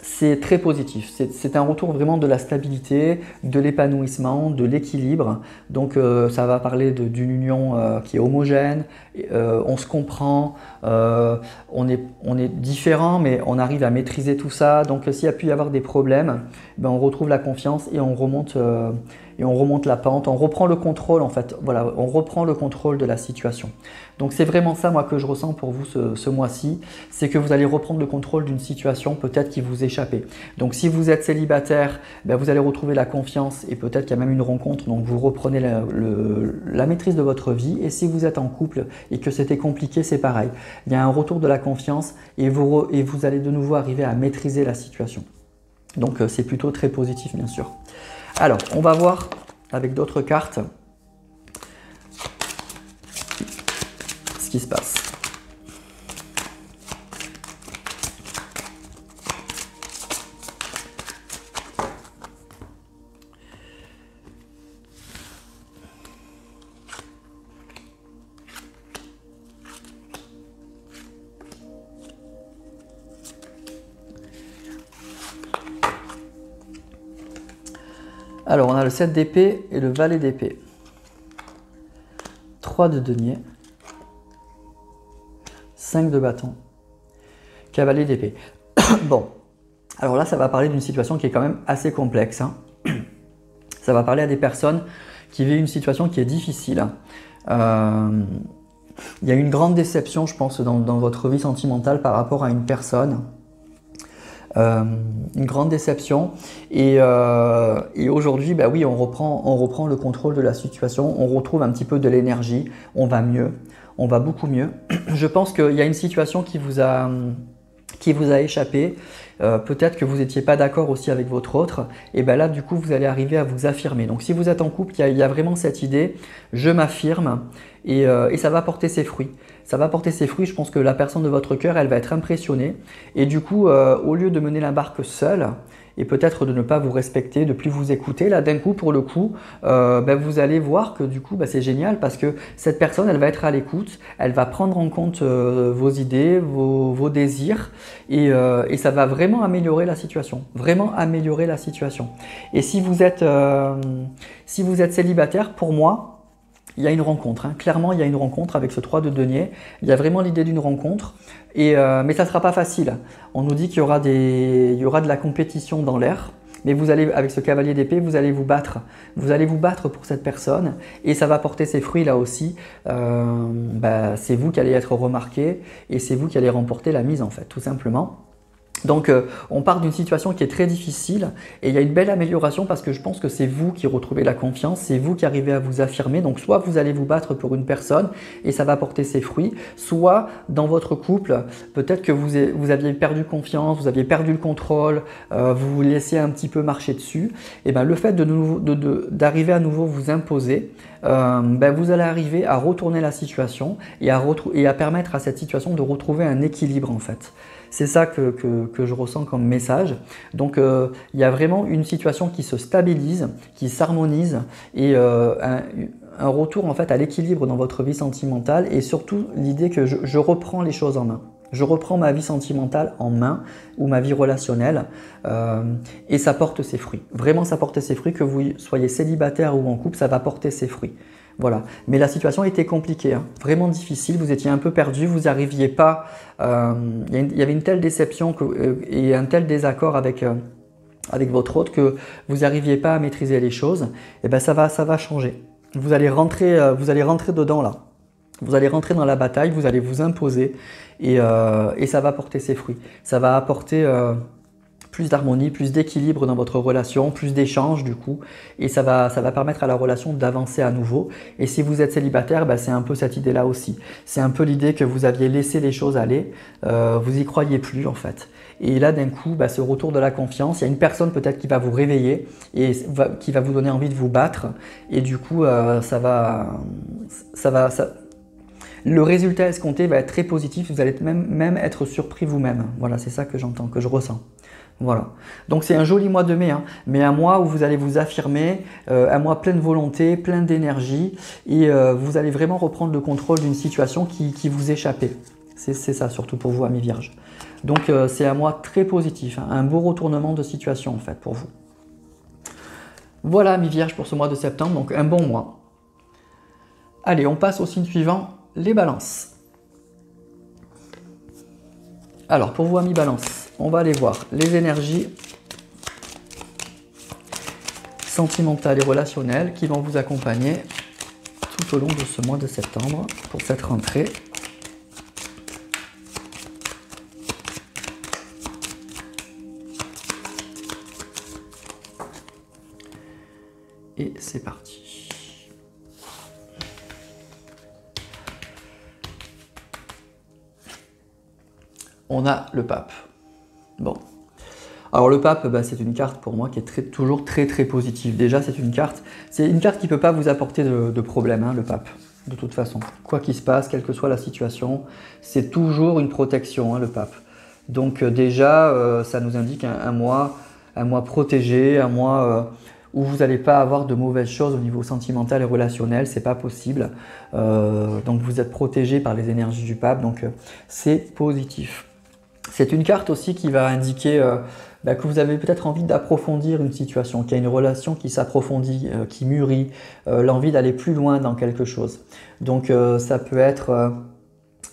c'est très positif. C'est un retour vraiment de la stabilité, de l'épanouissement, de l'équilibre. Donc ça va parler d'une union qui est homogène, on se comprend, on est différents, mais on arrive à maîtriser tout ça. Donc s'il y a pu y avoir des problèmes, on retrouve la confiance et on remonte la pente, on reprend le contrôle en fait. Voilà, on reprend le contrôle de la situation. Donc c'est vraiment ça moi que je ressens pour vous ce mois-ci, c'est que vous allez reprendre le contrôle d'une situation peut-être qui vous échappait. Donc si vous êtes célibataire, vous allez retrouver la confiance et peut-être qu'il y a même une rencontre, donc vous reprenez la maîtrise de votre vie. Et si vous êtes en couple et que c'était compliqué, c'est pareil. Il y a un retour de la confiance et vous allez de nouveau arriver à maîtriser la situation. Donc c'est plutôt très positif bien sûr. Alors on va voir avec d'autres cartes ce qui se passe. Alors, on a le 7 d'épée et le valet d'épée. 3 de denier. 5 de bâton. Cavalier d'épée. Bon, alors là, ça va parler d'une situation qui est quand même assez complexe. Ça va parler à des personnes qui vivent une situation qui est difficile. Il y a une grande déception, je pense, dans votre vie sentimentale par rapport à une personne. Une grande déception et aujourd'hui oui, on reprend le contrôle de la situation, on retrouve un petit peu de l'énergie, on va mieux, on va beaucoup mieux. Je pense qu'il y a une situation qui vous a échappé, peut-être que vous n'étiez pas d'accord aussi avec votre autre, et là du coup vous allez arriver à vous affirmer. Donc si vous êtes en couple, il y a vraiment cette idée, je m'affirme et ça va porter ses fruits. Ça va porter ses fruits, je pense que la personne de votre cœur, elle va être impressionnée et du coup, au lieu de mener la barque seule et peut-être de ne pas vous respecter, de plus vous écouter, là d'un coup, pour le coup, vous allez voir que du coup, c'est génial parce que cette personne, elle va être à l'écoute, elle va prendre en compte vos idées, vos désirs et ça va vraiment améliorer la situation, vraiment améliorer la situation. Et si vous êtes célibataire, pour moi, il y a une rencontre, clairement il y a une rencontre avec ce 3 de denier, il y a vraiment l'idée d'une rencontre, mais ça ne sera pas facile. On nous dit qu'il y aura de la compétition dans l'air, mais vous allez, avec ce cavalier d'épée, vous allez vous battre pour cette personne et ça va porter ses fruits là aussi. C'est vous qui allez être remarqué et c'est vous qui allez remporter la mise en fait, tout simplement. Donc on part d'une situation qui est très difficile et il y a une belle amélioration parce que je pense que c'est vous qui retrouvez la confiance, c'est vous qui arrivez à vous affirmer. Donc soit vous allez vous battre pour une personne et ça va porter ses fruits, soit dans votre couple, peut-être que vous aviez perdu confiance, vous aviez perdu le contrôle, vous vous laissiez un petit peu marcher dessus. Et ben, le fait d'arriver à nouveau vous imposer, ben, vous allez arriver à retourner la situation et à permettre à cette situation de retrouver un équilibre en fait. C'est ça que je ressens comme message. Donc il y a vraiment une situation qui se stabilise, qui s'harmonise et un retour en fait à l'équilibre dans votre vie sentimentale et surtout l'idée que je reprends les choses en main. Je reprends ma vie sentimentale en main ou ma vie relationnelle et ça porte ses fruits. Vraiment ça porte ses fruits, que vous soyez célibataire ou en couple, ça va porter ses fruits. Voilà. Mais la situation était compliquée, hein, vraiment difficile, vous étiez un peu perdu, vous n'arriviez pas, il y avait une telle déception et un tel désaccord avec votre hôte que vous n'arriviez pas à maîtriser les choses. Et ben ça va changer. Vous allez rentrer dedans là. Vous allez rentrer dans la bataille, vous allez vous imposer et ça va porter ses fruits. Ça va apporter plus d'harmonie, plus d'équilibre dans votre relation, plus d'échanges du coup, et ça va permettre à la relation d'avancer à nouveau. Et si vous êtes célibataire, ben, c'est un peu cette idée-là aussi. C'est un peu l'idée que vous aviez laissé les choses aller, vous y croyez plus en fait. Et là d'un coup, ben, ce retour de la confiance, il y a une personne peut-être qui va vous réveiller et qui va vous donner envie de vous battre, et du coup, le résultat escompté va être très positif, vous allez même être surpris vous-même. Voilà, c'est ça que j'entends, que je ressens. Voilà. Donc c'est un joli mois de mai, hein, mais un mois où vous allez vous affirmer, un mois plein de volonté, plein d'énergie, et vous allez vraiment reprendre le contrôle d'une situation qui vous échappait. C'est ça surtout pour vous, amis vierges. Donc c'est un mois très positif, hein, un beau retournement de situation en fait pour vous. Voilà, amis vierges, pour ce mois de septembre, donc un bon mois. Allez, on passe au signe suivant, les balances. Alors pour vous, amis balance, on va aller voir les énergies sentimentales et relationnelles qui vont vous accompagner tout au long de ce mois de septembre pour cette rentrée. Et c'est parti. On a le pape. Bon. Alors le pape, bah, c'est une carte pour moi qui est toujours très positive. Déjà, c'est une carte qui ne peut pas vous apporter de problème, hein, le pape. De toute façon, quoi qu'il se passe, quelle que soit la situation, c'est toujours une protection, hein, le pape. Donc déjà, ça nous indique un mois protégé, un mois où vous n'allez pas avoir de mauvaises choses au niveau sentimental et relationnel, c'est pas possible. Donc vous êtes protégé par les énergies du pape, donc c'est positif. C'est une carte aussi qui va indiquer que vous avez peut-être envie d'approfondir une situation, qu'il y a une relation qui s'approfondit, qui mûrit, l'envie d'aller plus loin dans quelque chose. Donc ça peut être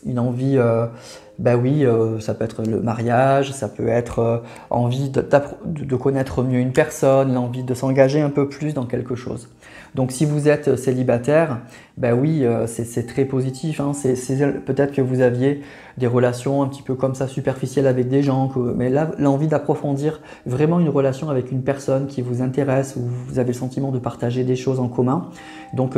une envie, ça peut être le mariage, ça peut être envie de connaître mieux une personne, l'envie de s'engager un peu plus dans quelque chose. Donc si vous êtes célibataire, c'est très positif, hein. Peut-être que vous aviez des relations un petit peu comme ça superficielles avec des gens, mais là l'envie d'approfondir vraiment une relation avec une personne qui vous intéresse, où vous avez le sentiment de partager des choses en commun. Donc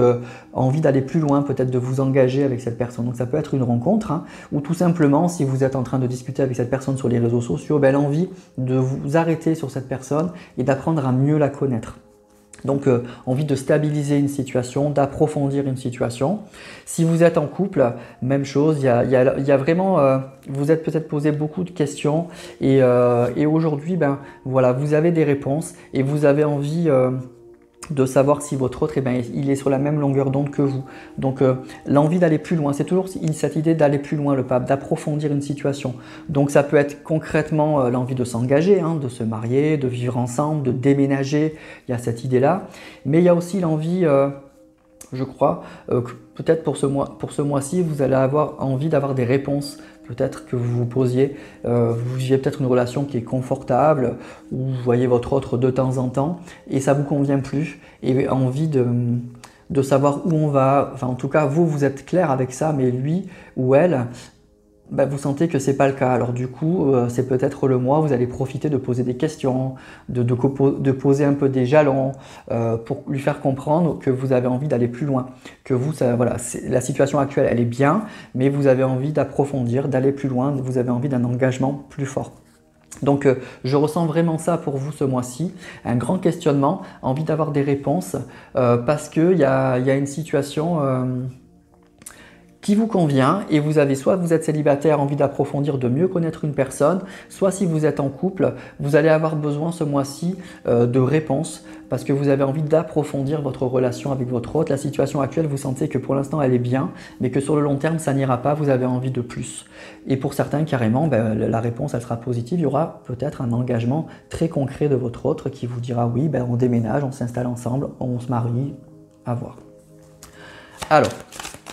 envie d'aller plus loin, peut-être de vous engager avec cette personne. Donc ça peut être une rencontre, hein, ou tout simplement si vous êtes en train de discuter avec cette personne sur les réseaux sociaux, l'envie de vous arrêter sur cette personne et d'apprendre à mieux la connaître. Donc envie de stabiliser une situation, d'approfondir une situation. Si vous êtes en couple, même chose, il y a vraiment, vous êtes peut-être posé beaucoup de questions et aujourd'hui, voilà, vous avez des réponses et vous avez envie de savoir si votre autre, il est sur la même longueur d'onde que vous. Donc l'envie d'aller plus loin, c'est toujours cette idée d'aller plus loin, le pape, d'approfondir une situation. Donc ça peut être concrètement l'envie de s'engager, hein, de se marier, de vivre ensemble, de déménager, il y a cette idée-là. Mais il y a aussi l'envie, je crois, que peut-être pour ce mois-ci, vous allez avoir envie d'avoir des réponses. Peut-être que vous vous posiez, vous viviez peut-être une relation qui est confortable, où vous voyez votre autre de temps en temps, et ça ne vous convient plus, et envie de savoir où on va. Enfin, en tout cas, vous êtes clair avec ça, mais lui ou elle, ben, vous sentez que ce n'est pas le cas. Alors du coup, c'est peut-être le mois où vous allez profiter de poser des questions, de poser un peu des jalons pour lui faire comprendre que vous avez envie d'aller plus loin. Que vous, voilà, la situation actuelle, elle est bien, mais vous avez envie d'approfondir, d'aller plus loin, vous avez envie d'un engagement plus fort. Donc je ressens vraiment ça pour vous ce mois-ci, un grand questionnement, envie d'avoir des réponses parce qu'il y a une situation qui vous convient et vous avez soit vous êtes célibataire, envie d'approfondir, de mieux connaître une personne, soit si vous êtes en couple, vous allez avoir besoin ce mois-ci de réponses parce que vous avez envie d'approfondir votre relation avec votre autre. La situation actuelle, vous sentez que pour l'instant elle est bien, mais que sur le long terme ça n'ira pas, vous avez envie de plus. Et pour certains carrément, ben, la réponse elle sera positive, il y aura peut-être un engagement très concret de votre autre qui vous dira oui, ben, on déménage, on s'installe ensemble, on se marie, à voir. Alors,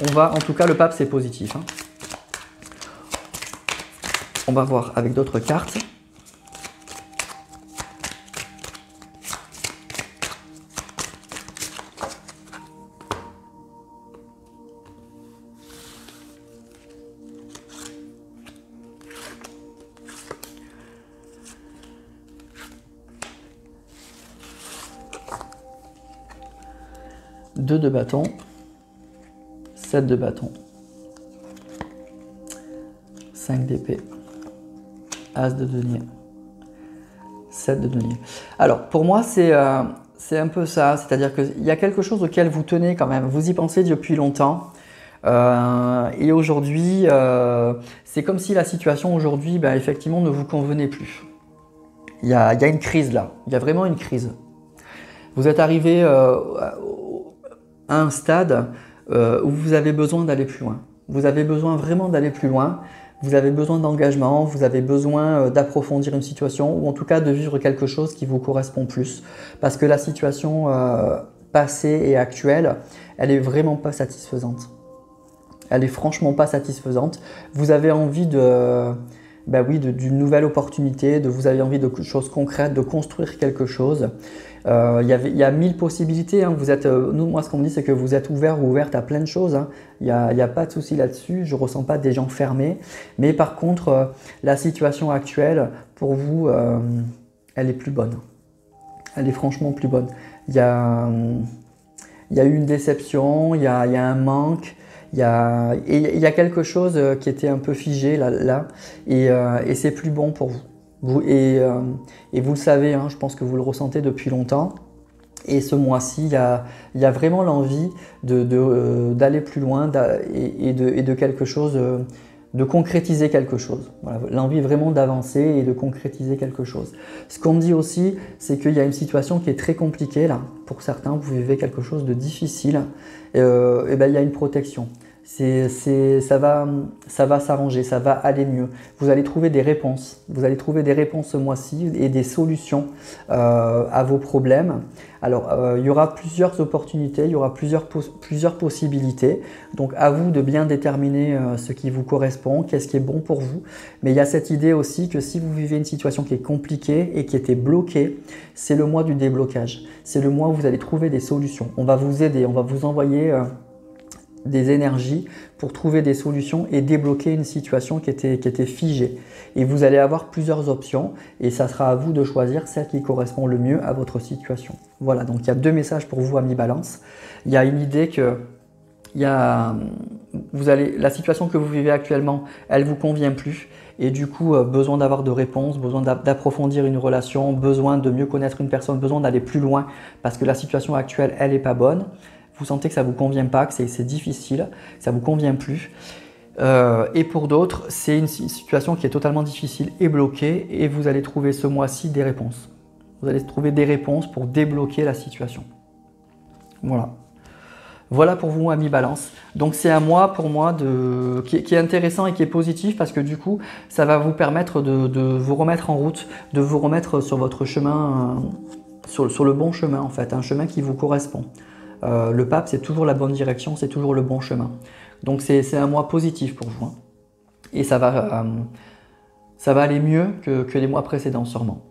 on va, en tout cas, le pape, c'est positif. Hein. On va voir avec d'autres cartes. Deux de bâton. 7 de bâton, 5 d'épée, As de denier, 7 de denier. Alors pour moi c'est un peu ça, c'est-à-dire qu'il y a quelque chose auquel vous tenez quand même, vous y pensez depuis longtemps et aujourd'hui c'est comme si la situation aujourd'hui ben, effectivement ne vous convenait plus. Il y a une crise là, il y a vraiment une crise. Vous êtes arrivé à un stade où vous avez besoin d'aller plus loin. Vous avez besoin vraiment d'aller plus loin, vous avez besoin d'engagement, vous avez besoin d'approfondir une situation ou en tout cas de vivre quelque chose qui vous correspond plus. Parce que la situation passée et actuelle, elle est vraiment pas satisfaisante. Elle est franchement pas satisfaisante. Vous avez envie ben oui, d'une nouvelle opportunité, vous avez envie de choses concrètes, de construire quelque chose. Il y a 1000 possibilités. Hein. Vous êtes, moi, ce qu'on me dit, c'est que vous êtes ouvert ou ouverte à plein de choses. Hein. Il n'y a pas de souci là-dessus. Je ne ressens pas des gens fermés. Mais par contre, la situation actuelle, pour vous, elle est plus bonne. Elle est franchement plus bonne. Il y a eu une déception, il y a un manque. Il y a quelque chose qui était un peu figé là et c'est plus bon pour vous. Et vous le savez, hein, je pense que vous le ressentez depuis longtemps. Et ce mois-ci, il y a vraiment l'envie d'aller plus loin et de quelque chose, de concrétiser quelque chose. Voilà, l'envie vraiment d'avancer et de concrétiser quelque chose. Ce qu'on me dit aussi, c'est qu'il y a une situation qui est très compliquée là. Pour certains, vous vivez quelque chose de difficile. Et ben, il y a une protection. Ça va s'arranger, ça va aller mieux. Vous allez trouver des réponses. Vous allez trouver des réponses ce mois-ci et des solutions à vos problèmes. Alors, il y aura plusieurs opportunités, il y aura plusieurs possibilités. Donc, à vous de bien déterminer ce qui vous correspond, qu'est-ce qui est bon pour vous. Mais il y a cette idée aussi que si vous vivez une situation qui est compliquée et qui était bloquée, c'est le mois du déblocage. C'est le mois où vous allez trouver des solutions. On va vous aider, on va vous envoyer des énergies pour trouver des solutions et débloquer une situation qui était figée. Et vous allez avoir plusieurs options et ça sera à vous de choisir celle qui correspond le mieux à votre situation. Voilà, donc il y a deux messages pour vous, amis Balance. Il y a une idée que la situation que vous vivez actuellement, elle ne vous convient plus. Et du coup, besoin d'avoir de réponses, besoin d'approfondir une relation, besoin de mieux connaître une personne, besoin d'aller plus loin parce que la situation actuelle, elle n'est pas bonne. Vous sentez que ça ne vous convient pas, que c'est difficile, que ça ne vous convient plus. Et pour d'autres, c'est une situation qui est totalement difficile et bloquée et vous allez trouver ce mois-ci des réponses. Vous allez trouver des réponses pour débloquer la situation. Voilà. Voilà pour vous, amis Balance. Donc c'est un mois pour moi qui est intéressant et qui est positif parce que du coup, ça va vous permettre de vous remettre en route, de vous remettre sur votre chemin, sur le bon chemin en fait, un chemin qui vous correspond. Le pape, c'est toujours la bonne direction, c'est toujours le bon chemin. Donc c'est un mois positif pour vous. Hein. Et ça va aller mieux que les mois précédents sûrement.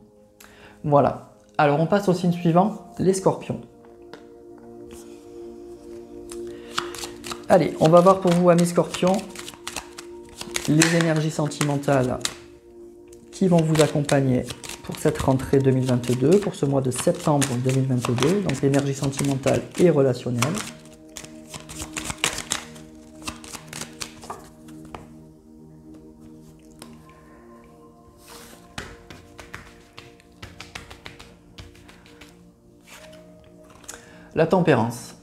Voilà. Alors on passe au signe suivant, les scorpions. Allez, on va voir pour vous, amis scorpions, les énergies sentimentales qui vont vous accompagner pour cette rentrée 2022, pour ce mois de septembre 2022, donc l'énergie sentimentale et relationnelle. La tempérance.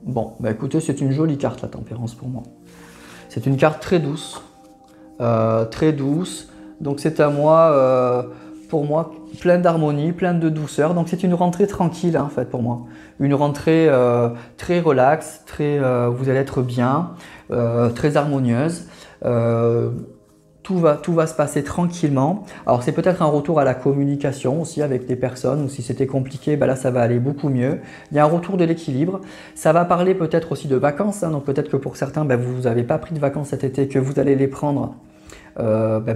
Bon, bah écoutez, c'est une jolie carte la tempérance pour moi. C'est une carte très douce, donc c'est à moi, pour moi, plein d'harmonie, plein de douceur. Donc c'est une rentrée tranquille en fait pour moi. Une rentrée très relaxe, vous allez être bien, très harmonieuse. Tout va se passer tranquillement. Alors c'est peut-être un retour à la communication aussi avec des personnes, ou si c'était compliqué, ben là ça va aller beaucoup mieux. Il y a un retour de l'équilibre. Ça va parler peut-être aussi de vacances, hein. Donc peut-être que pour certains, ben, vous n'avez pas pris de vacances cet été, que vous allez les prendre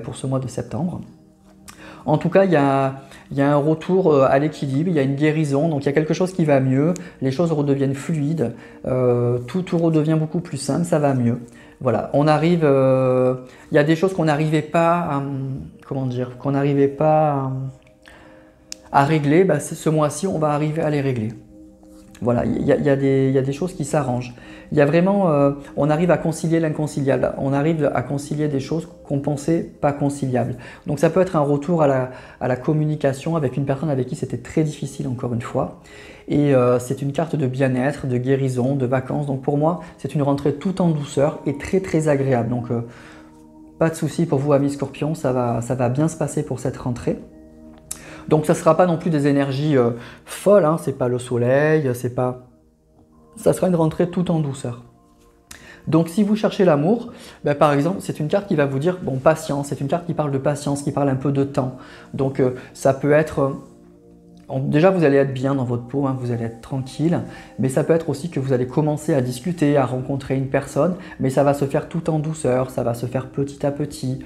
pour ce mois de septembre. En tout cas, il y a un retour à l'équilibre, il y a une guérison, donc il y a quelque chose qui va mieux, les choses redeviennent fluides, tout redevient beaucoup plus simple, ça va mieux. Voilà, on arrive, il y a des choses qu'on n'arrivait pas à, à régler, bah, ce mois-ci on va arriver à les régler. Voilà, il y a des choses qui s'arrangent. Il y a vraiment, on arrive à concilier l'inconciliable, on arrive à concilier des choses qu'on pensait pas conciliables. Donc ça peut être un retour à la communication avec une personne avec qui c'était très difficile encore une fois. Et c'est une carte de bien-être, de guérison, de vacances. Donc pour moi, c'est une rentrée tout en douceur et très agréable. Donc pas de souci pour vous amis Scorpions, ça va bien se passer pour cette rentrée. Donc ça ne sera pas non plus des énergies folles, hein, c'est pas le soleil, ça sera une rentrée tout en douceur. Donc si vous cherchez l'amour, ben, par exemple, c'est une carte qui va vous dire, bon, patience, c'est une carte qui parle de patience, qui parle un peu de temps. Donc ça peut être, déjà vous allez être bien dans votre peau, hein, vous allez être tranquille, mais ça peut être aussi que vous allez commencer à discuter, à rencontrer une personne, mais ça va se faire tout en douceur, ça va se faire petit à petit.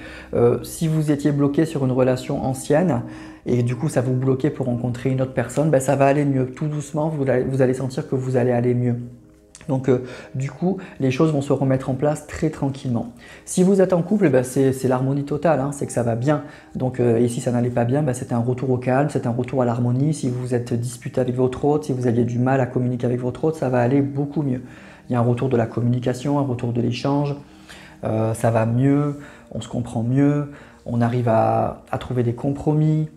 Si vous étiez bloqué sur une relation ancienne, et du coup ça vous bloquait pour rencontrer une autre personne, ben, ça va aller mieux, tout doucement, vous allez sentir que vous allez aller mieux. Donc du coup, les choses vont se remettre en place très tranquillement. Si vous êtes en couple, ben, c'est l'harmonie totale, hein, c'est que ça va bien. Donc et si ça n'allait pas bien, ben, c'est un retour au calme, c'est un retour à l'harmonie. Si vous êtes disputé avec votre hôte, si vous aviez du mal à communiquer avec votre hôte, ça va aller beaucoup mieux. Il y a un retour de la communication, un retour de l'échange, ça va mieux, on se comprend mieux, on arrive à trouver des compromis.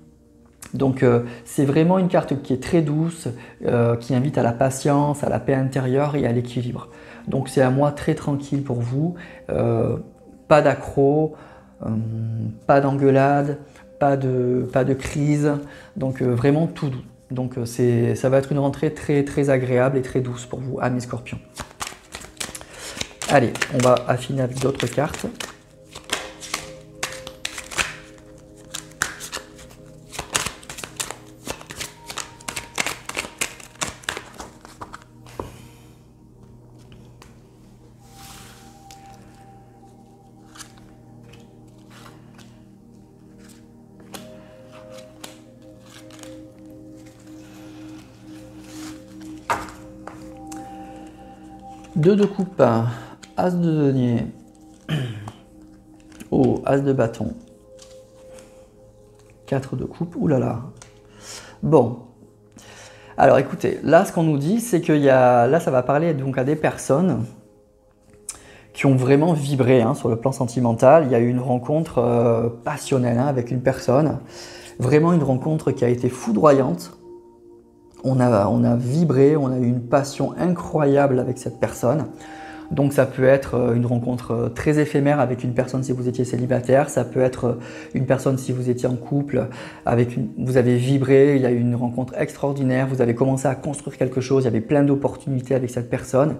Donc c'est vraiment une carte qui est très douce, qui invite à la patience, à la paix intérieure et à l'équilibre. Donc c'est un mois très tranquille pour vous, pas d'accro, pas d'engueulade, pas de crise, donc vraiment tout doux. Donc ça va être une rentrée très agréable et très douce pour vous, amis Scorpions. Allez, on va affiner avec d'autres cartes. Deux de coupe, as de denier, oh, as de bâton, 4 de coupe, oulala. Bon, alors écoutez, là ce qu'on nous dit, c'est que là ça va parler donc à des personnes qui ont vraiment vibré hein, sur le plan sentimental. Il y a eu une rencontre passionnelle hein, avec une personne, vraiment une rencontre qui a été foudroyante. On a vibré, on a eu une passion incroyable avec cette personne. Donc ça peut être une rencontre très éphémère avec une personne si vous étiez célibataire, ça peut être une personne si vous étiez en couple, vous avez vibré, il y a eu une rencontre extraordinaire, vous avez commencé à construire quelque chose, il y avait plein d'opportunités avec cette personne.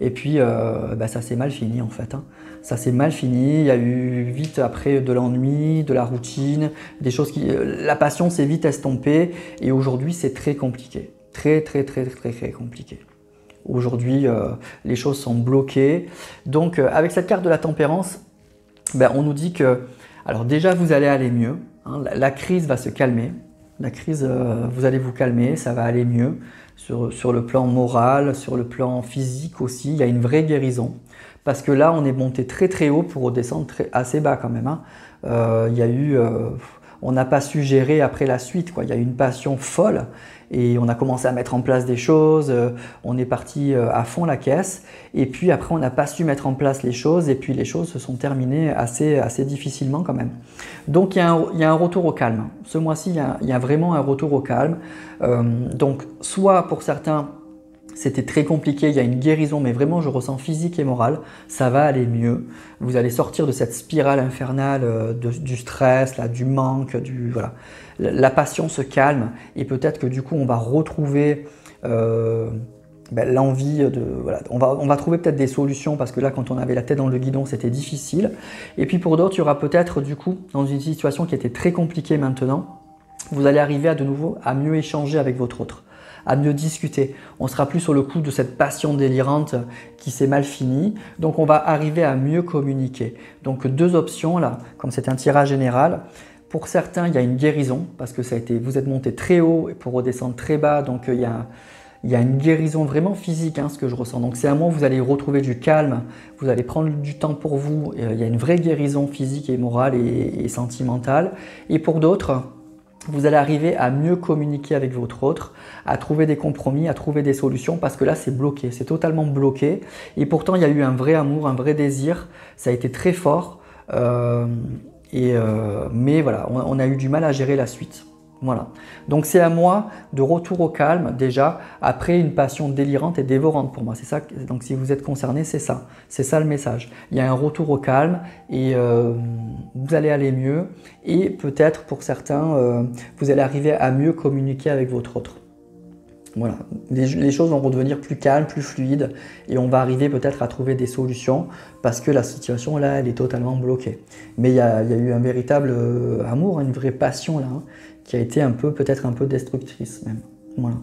Et puis bah, ça s'est mal fini en fait. Hein. Ça s'est mal fini, il y a eu vite après de l'ennui, de la routine, des choses la passion s'est vite estompée et aujourd'hui c'est très compliqué. Très compliqué. Aujourd'hui les choses sont bloquées. Donc avec cette carte de la tempérance, ben, on nous dit que, alors déjà vous allez aller mieux, hein, la crise va se calmer. La crise, vous allez vous calmer, ça va aller mieux. Sur le plan moral, sur le plan physique aussi, il y a une vraie guérison. Parce que là, on est monté très très haut pour redescendre assez bas quand même, hein. Il y a eu, on n'a pas su gérer après la suite, quoi. Il y a eu une passion folle et on a commencé à mettre en place des choses, on est parti à fond la caisse et puis après on n'a pas su mettre en place les choses et puis les choses se sont terminées assez difficilement quand même. Donc il y a un retour au calme. Ce mois-ci, il y a vraiment un retour au calme. Donc soit pour certains, c'était très compliqué, il y a une guérison, mais vraiment je ressens physique et morale, ça va aller mieux. Vous allez sortir de cette spirale infernale du stress, là, du manque, voilà. La passion se calme et peut-être que du coup on va retrouver l'envie de... Voilà, on va trouver peut-être des solutions parce que là quand on avait la tête dans le guidon c'était difficile. Et puis pour d'autres, il y aura peut-être du coup dans une situation qui était très compliquée maintenant, vous allez arriver de nouveau à mieux échanger avec votre autre, à mieux discuter. On sera plus sur le coup de cette passion délirante qui s'est mal finie. Donc on va arriver à mieux communiquer. Donc deux options là, comme c'est un tirage général. Pour certains, il y a une guérison parce que vous êtes monté très haut pour redescendre très bas. Donc il y a une guérison vraiment physique, hein, ce que je ressens. Donc c'est un moment où vous allez retrouver du calme, vous allez prendre du temps pour vous. Il y a une vraie guérison physique et morale et sentimentale. Et pour d'autres, vous allez arriver à mieux communiquer avec votre autre, à trouver des compromis, à trouver des solutions parce que là c'est bloqué, c'est totalement bloqué et pourtant il y a eu un vrai amour, un vrai désir, ça a été très fort mais voilà, on a eu du mal à gérer la suite. Voilà. Donc c'est à moi de retour au calme déjà après une passion délirante et dévorante pour moi. C'est ça. Donc si vous êtes concerné, c'est ça. C'est ça le message. Il y a un retour au calme et vous allez aller mieux et peut-être pour certains, vous allez arriver à mieux communiquer avec votre autre. Voilà, les choses vont redevenir plus calmes, plus fluides et on va arriver peut-être à trouver des solutions parce que la situation là, elle est totalement bloquée. Mais il y a eu un véritable amour, une vraie passion là, hein, qui a été peut-être un peu destructrice même. Voilà.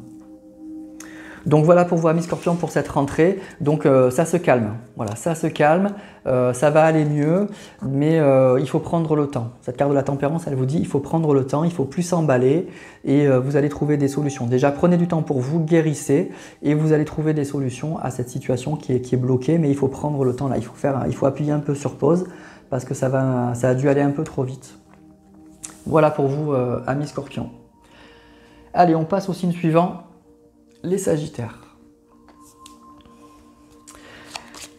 Donc voilà pour vous amis Scorpions pour cette rentrée. Donc ça se calme, voilà, ça se calme, ça va aller mieux, mais il faut prendre le temps. Cette carte de la tempérance, elle vous dit il faut prendre le temps, il faut plus s'emballer et vous allez trouver des solutions. Déjà prenez du temps pour vous, guérissez et vous allez trouver des solutions à cette situation qui est bloquée, mais il faut prendre le temps là, il faut appuyer un peu sur pause parce que ça a dû aller un peu trop vite. Voilà pour vous amis Scorpions. Allez, on passe au signe suivant. Les Sagittaires.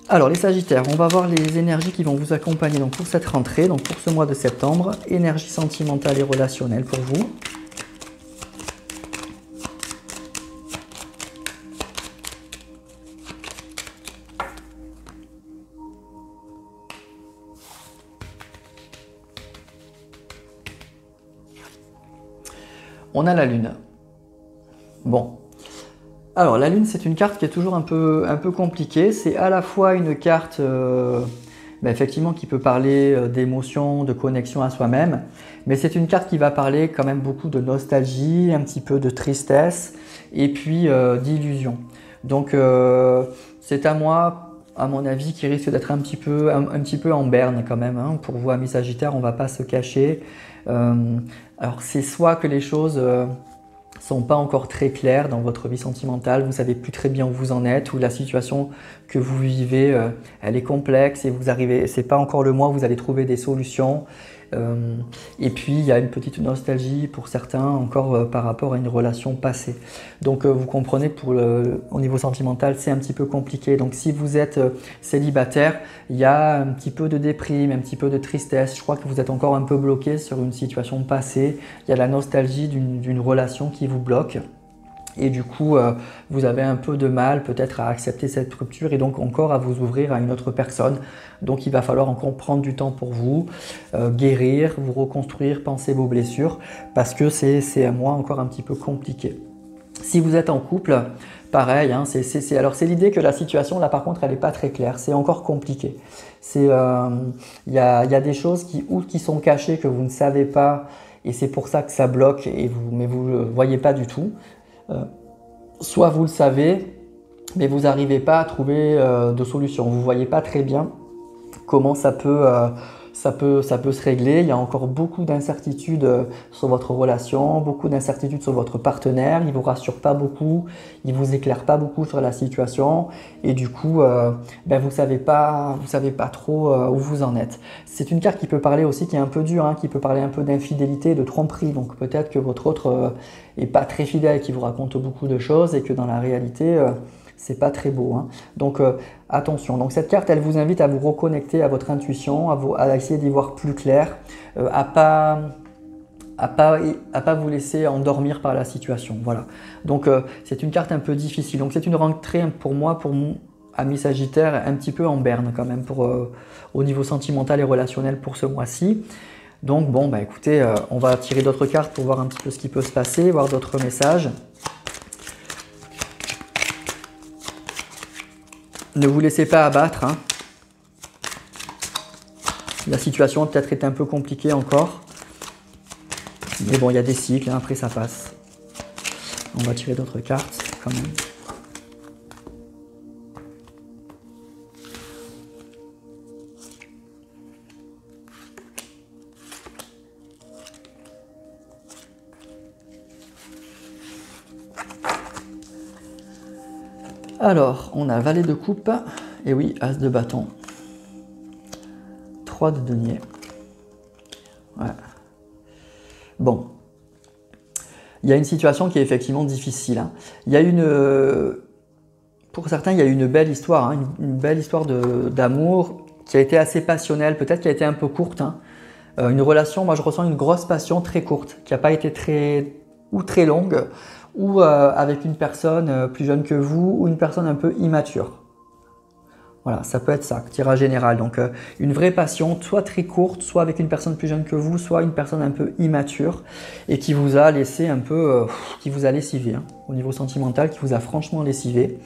Alors les Sagittaires, on va voir les énergies qui vont vous accompagner donc, pour cette rentrée, donc pour ce mois de septembre. Énergie sentimentale et relationnelle pour vous. On a la Lune. Bon. Alors la Lune, c'est une carte qui est toujours un peu compliquée. C'est à la fois une carte effectivement qui peut parler d'émotions, de connexion à soi-même, mais c'est une carte qui va parler quand même beaucoup de nostalgie, un petit peu de tristesse et puis d'illusion. Donc c'est à moi, à mon avis, qui risque d'être un petit peu en berne quand même. Hein. Pour vous, amis Sagittaires, on ne va pas se cacher. Alors c'est soit que les choses sont pas encore très claires dans votre vie sentimentale, vous savez plus très bien où vous en êtes, ou la situation que vous vivez, elle est complexe et vous arrivez, c'est pas encore le mois où vous allez trouver des solutions. Et puis il y a une petite nostalgie pour certains encore par rapport à une relation passée. Donc vous comprenez que au niveau sentimental c'est un petit peu compliqué. Donc si vous êtes célibataire, il y a un petit peu de déprime, un petit peu de tristesse. Je crois que vous êtes encore un peu bloqué sur une situation passée. Il y a la nostalgie d'une relation qui vous bloque. Et du coup, vous avez un peu de mal peut-être à accepter cette rupture et donc encore à vous ouvrir à une autre personne. Donc il va falloir encore prendre du temps pour vous, guérir, vous reconstruire, penser vos blessures parce que c'est à moi encore un petit peu compliqué. Si vous êtes en couple, pareil, hein, alors c'est l'idée que la situation là par contre elle n'est pas très claire, c'est encore compliqué. Il y a des choses qui sont cachées que vous ne savez pas et c'est pour ça que ça bloque, mais vous ne le voyez pas du tout. Soit vous le savez, mais vous n'arrivez pas à trouver de solution. Vous ne voyez pas très bien comment ça peut ça peut se régler. Il y a encore beaucoup d'incertitudes sur votre relation, beaucoup d'incertitudes sur votre partenaire. Il ne vous rassure pas beaucoup, il ne vous éclaire pas beaucoup sur la situation et du coup, vous ne savez pas trop où vous en êtes. C'est une carte qui peut parler aussi, qui est un peu dure, hein, qui peut parler un peu d'infidélité, de tromperie. Donc peut-être que votre autre n'est pas très fidèle, qui vous raconte beaucoup de choses et que dans la réalité, c'est pas très beau. Hein. Donc attention. Donc cette carte, elle vous invite à vous reconnecter à votre intuition, à essayer d'y voir plus clair, à pas vous laisser endormir par la situation. Voilà. Donc c'est une carte un peu difficile. Donc c'est une rentrée pour moi, pour mon ami Sagittaire, un petit peu en berne quand même au niveau sentimental et relationnel pour ce mois-ci. Donc bon, bah écoutez, on va tirer d'autres cartes pour voir un petit peu ce qui peut se passer, voir d'autres messages. Ne vous laissez pas abattre. Hein. La situation a peut-être été un peu compliquée encore. Mais bon, il y a des cycles, hein, après ça passe. On va tirer d'autres cartes quand même. Alors, on a valet de coupe, et oui, as de bâton, 3 de denier. Ouais. Bon, il y a une situation qui est effectivement difficile. Hein. Il y a pour certains, il y a une belle histoire, hein, une belle histoire d'amour qui a été assez passionnelle, peut-être qui a été un peu courte. Hein. Une relation, moi je ressens une grosse passion très courte, qui n'a pas été très longue, ou avec une personne plus jeune que vous, ou une personne un peu immature. Voilà, ça peut être ça, tirage général. Donc une vraie passion, soit très courte, soit avec une personne plus jeune que vous, soit une personne un peu immature, et qui vous a laissé un peu, qui vous a lessivé, hein, au niveau sentimental, qui vous a franchement lessivé.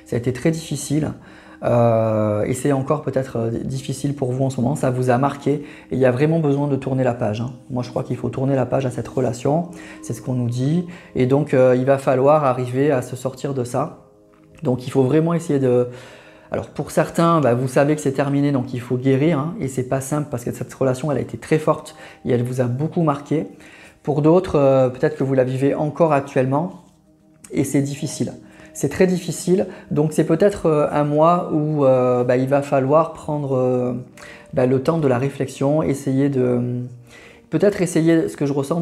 Ça a été très difficile. Et c'est encore peut-être difficile pour vous en ce moment, ça vous a marqué et il y a vraiment besoin de tourner la page. Hein. Moi je crois qu'il faut tourner la page à cette relation, c'est ce qu'on nous dit et donc il va falloir arriver à se sortir de ça. Donc il faut vraiment essayer de... Alors pour certains, vous savez que c'est terminé donc il faut guérir hein, et c'est pas simple parce que cette relation elle a été très forte et elle vous a beaucoup marqué. Pour d'autres, peut-être que vous la vivez encore actuellement et c'est difficile. C'est très difficile, donc c'est peut-être un mois où il va falloir prendre le temps de la réflexion, peut-être essayer, ce que je ressens,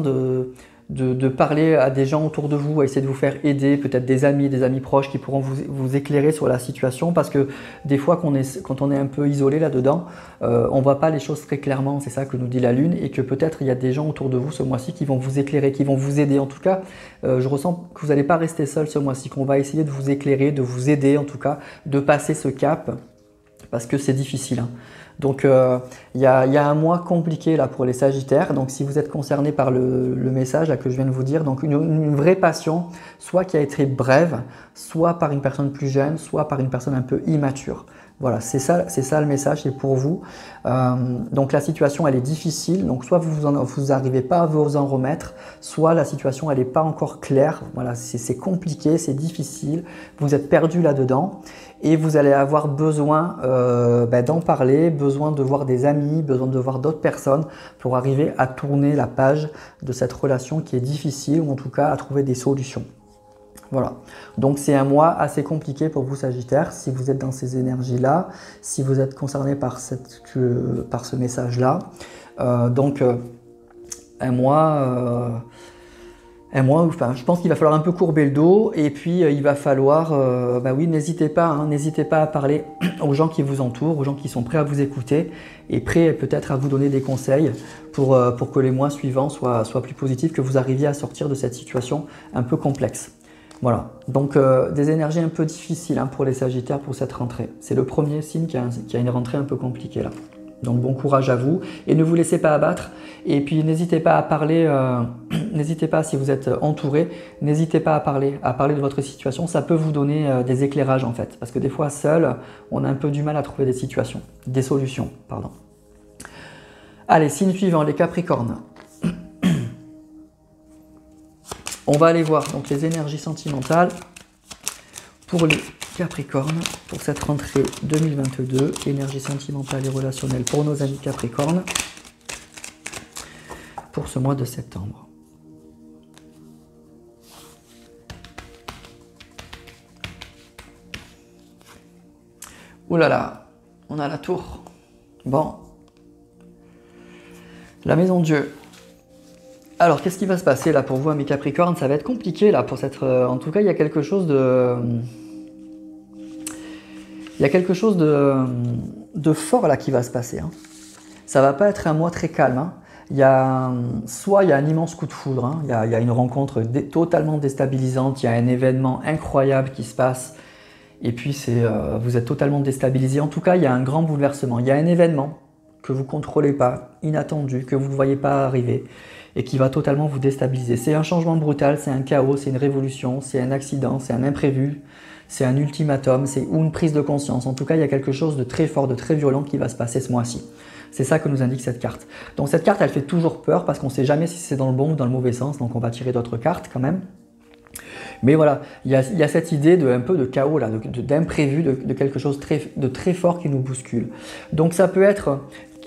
de parler à des gens autour de vous, à essayer de vous faire aider, peut-être des amis proches qui pourront vous éclairer sur la situation parce que des fois quand on est un peu isolé là-dedans, on ne voit pas les choses très clairement, c'est ça que nous dit la Lune et que peut-être il y a des gens autour de vous ce mois-ci qui vont vous éclairer, qui vont vous aider. En tout cas, je ressens que vous n'allez pas rester seul ce mois-ci, qu'on va essayer de vous éclairer, de vous aider en tout cas, de passer ce cap parce que c'est difficile. Hein. Donc il y a un mois compliqué là pour les Sagittaires, donc si vous êtes concerné par le message là, que je viens de vous dire, donc une vraie passion, soit qui a été brève, soit par une personne plus jeune, soit par une personne un peu immature. Voilà, c'est ça le message, c'est pour vous. Donc la situation elle est difficile, donc soit vous n'arrivez pas à vous en remettre, soit la situation elle n'est pas encore claire, voilà, c'est compliqué, c'est difficile, vous êtes perdu là-dedans et vous allez avoir besoin d'en parler, besoin de voir des amis, besoin de voir d'autres personnes pour arriver à tourner la page de cette relation qui est difficile ou en tout cas à trouver des solutions. Voilà, donc c'est un mois assez compliqué pour vous Sagittaire, si vous êtes dans ces énergies-là, si vous êtes concerné par ce message-là. Donc un mois, enfin, je pense qu'il va falloir un peu courber le dos et puis il va falloir, oui, n'hésitez pas à parler aux gens qui vous entourent, aux gens qui sont prêts à vous écouter et prêts peut-être à vous donner des conseils pour que les mois suivants soient plus positifs, que vous arriviez à sortir de cette situation un peu complexe. Voilà, donc des énergies un peu difficiles pour les Sagittaires pour cette rentrée. C'est le premier signe qui a une rentrée un peu compliquée là. Donc bon courage à vous et ne vous laissez pas abattre. Et puis n'hésitez pas à parler, n'hésitez pas si vous êtes entouré, n'hésitez pas à parler de votre situation. Ça peut vous donner des éclairages en fait. Parce que des fois seul, on a un peu du mal à trouver des solutions, pardon. Allez, signe suivant, les Capricornes. On va aller voir donc les énergies sentimentales pour Capricorne pour cette rentrée 2022, énergie sentimentale et relationnelle pour nos amis Capricorne pour ce mois de septembre. Ouh là là, on a la tour. Bon. La maison de Dieu. Alors, qu'est-ce qui va se passer là pour vous, amis Capricorne? Ça va être compliqué là pour cette... en tout cas, il y a quelque chose de... Il y a quelque chose de fort là qui va se passer. Hein. Ça va pas être un mois très calme. Hein. Soit il y a un immense coup de foudre, hein. Il y a une rencontre totalement déstabilisante, il y a un événement incroyable qui se passe. Et puis vous êtes totalement déstabilisé. En tout cas, il y a un grand bouleversement. Il y a un événement que vous ne contrôlez pas, inattendu, que vous ne voyez pas arriver et qui va totalement vous déstabiliser. C'est un changement brutal, c'est un chaos, c'est une révolution, c'est un accident, c'est un imprévu, c'est un ultimatum, ou une prise de conscience. En tout cas, il y a quelque chose de très fort, de très violent qui va se passer ce mois-ci. C'est ça que nous indique cette carte. Donc cette carte, elle fait toujours peur parce qu'on ne sait jamais si c'est dans le bon ou dans le mauvais sens. Donc on va tirer d'autres cartes quand même. Mais voilà, il y a cette idée un peu de chaos, d'imprévu, de quelque chose de très fort qui nous bouscule. Donc ça peut être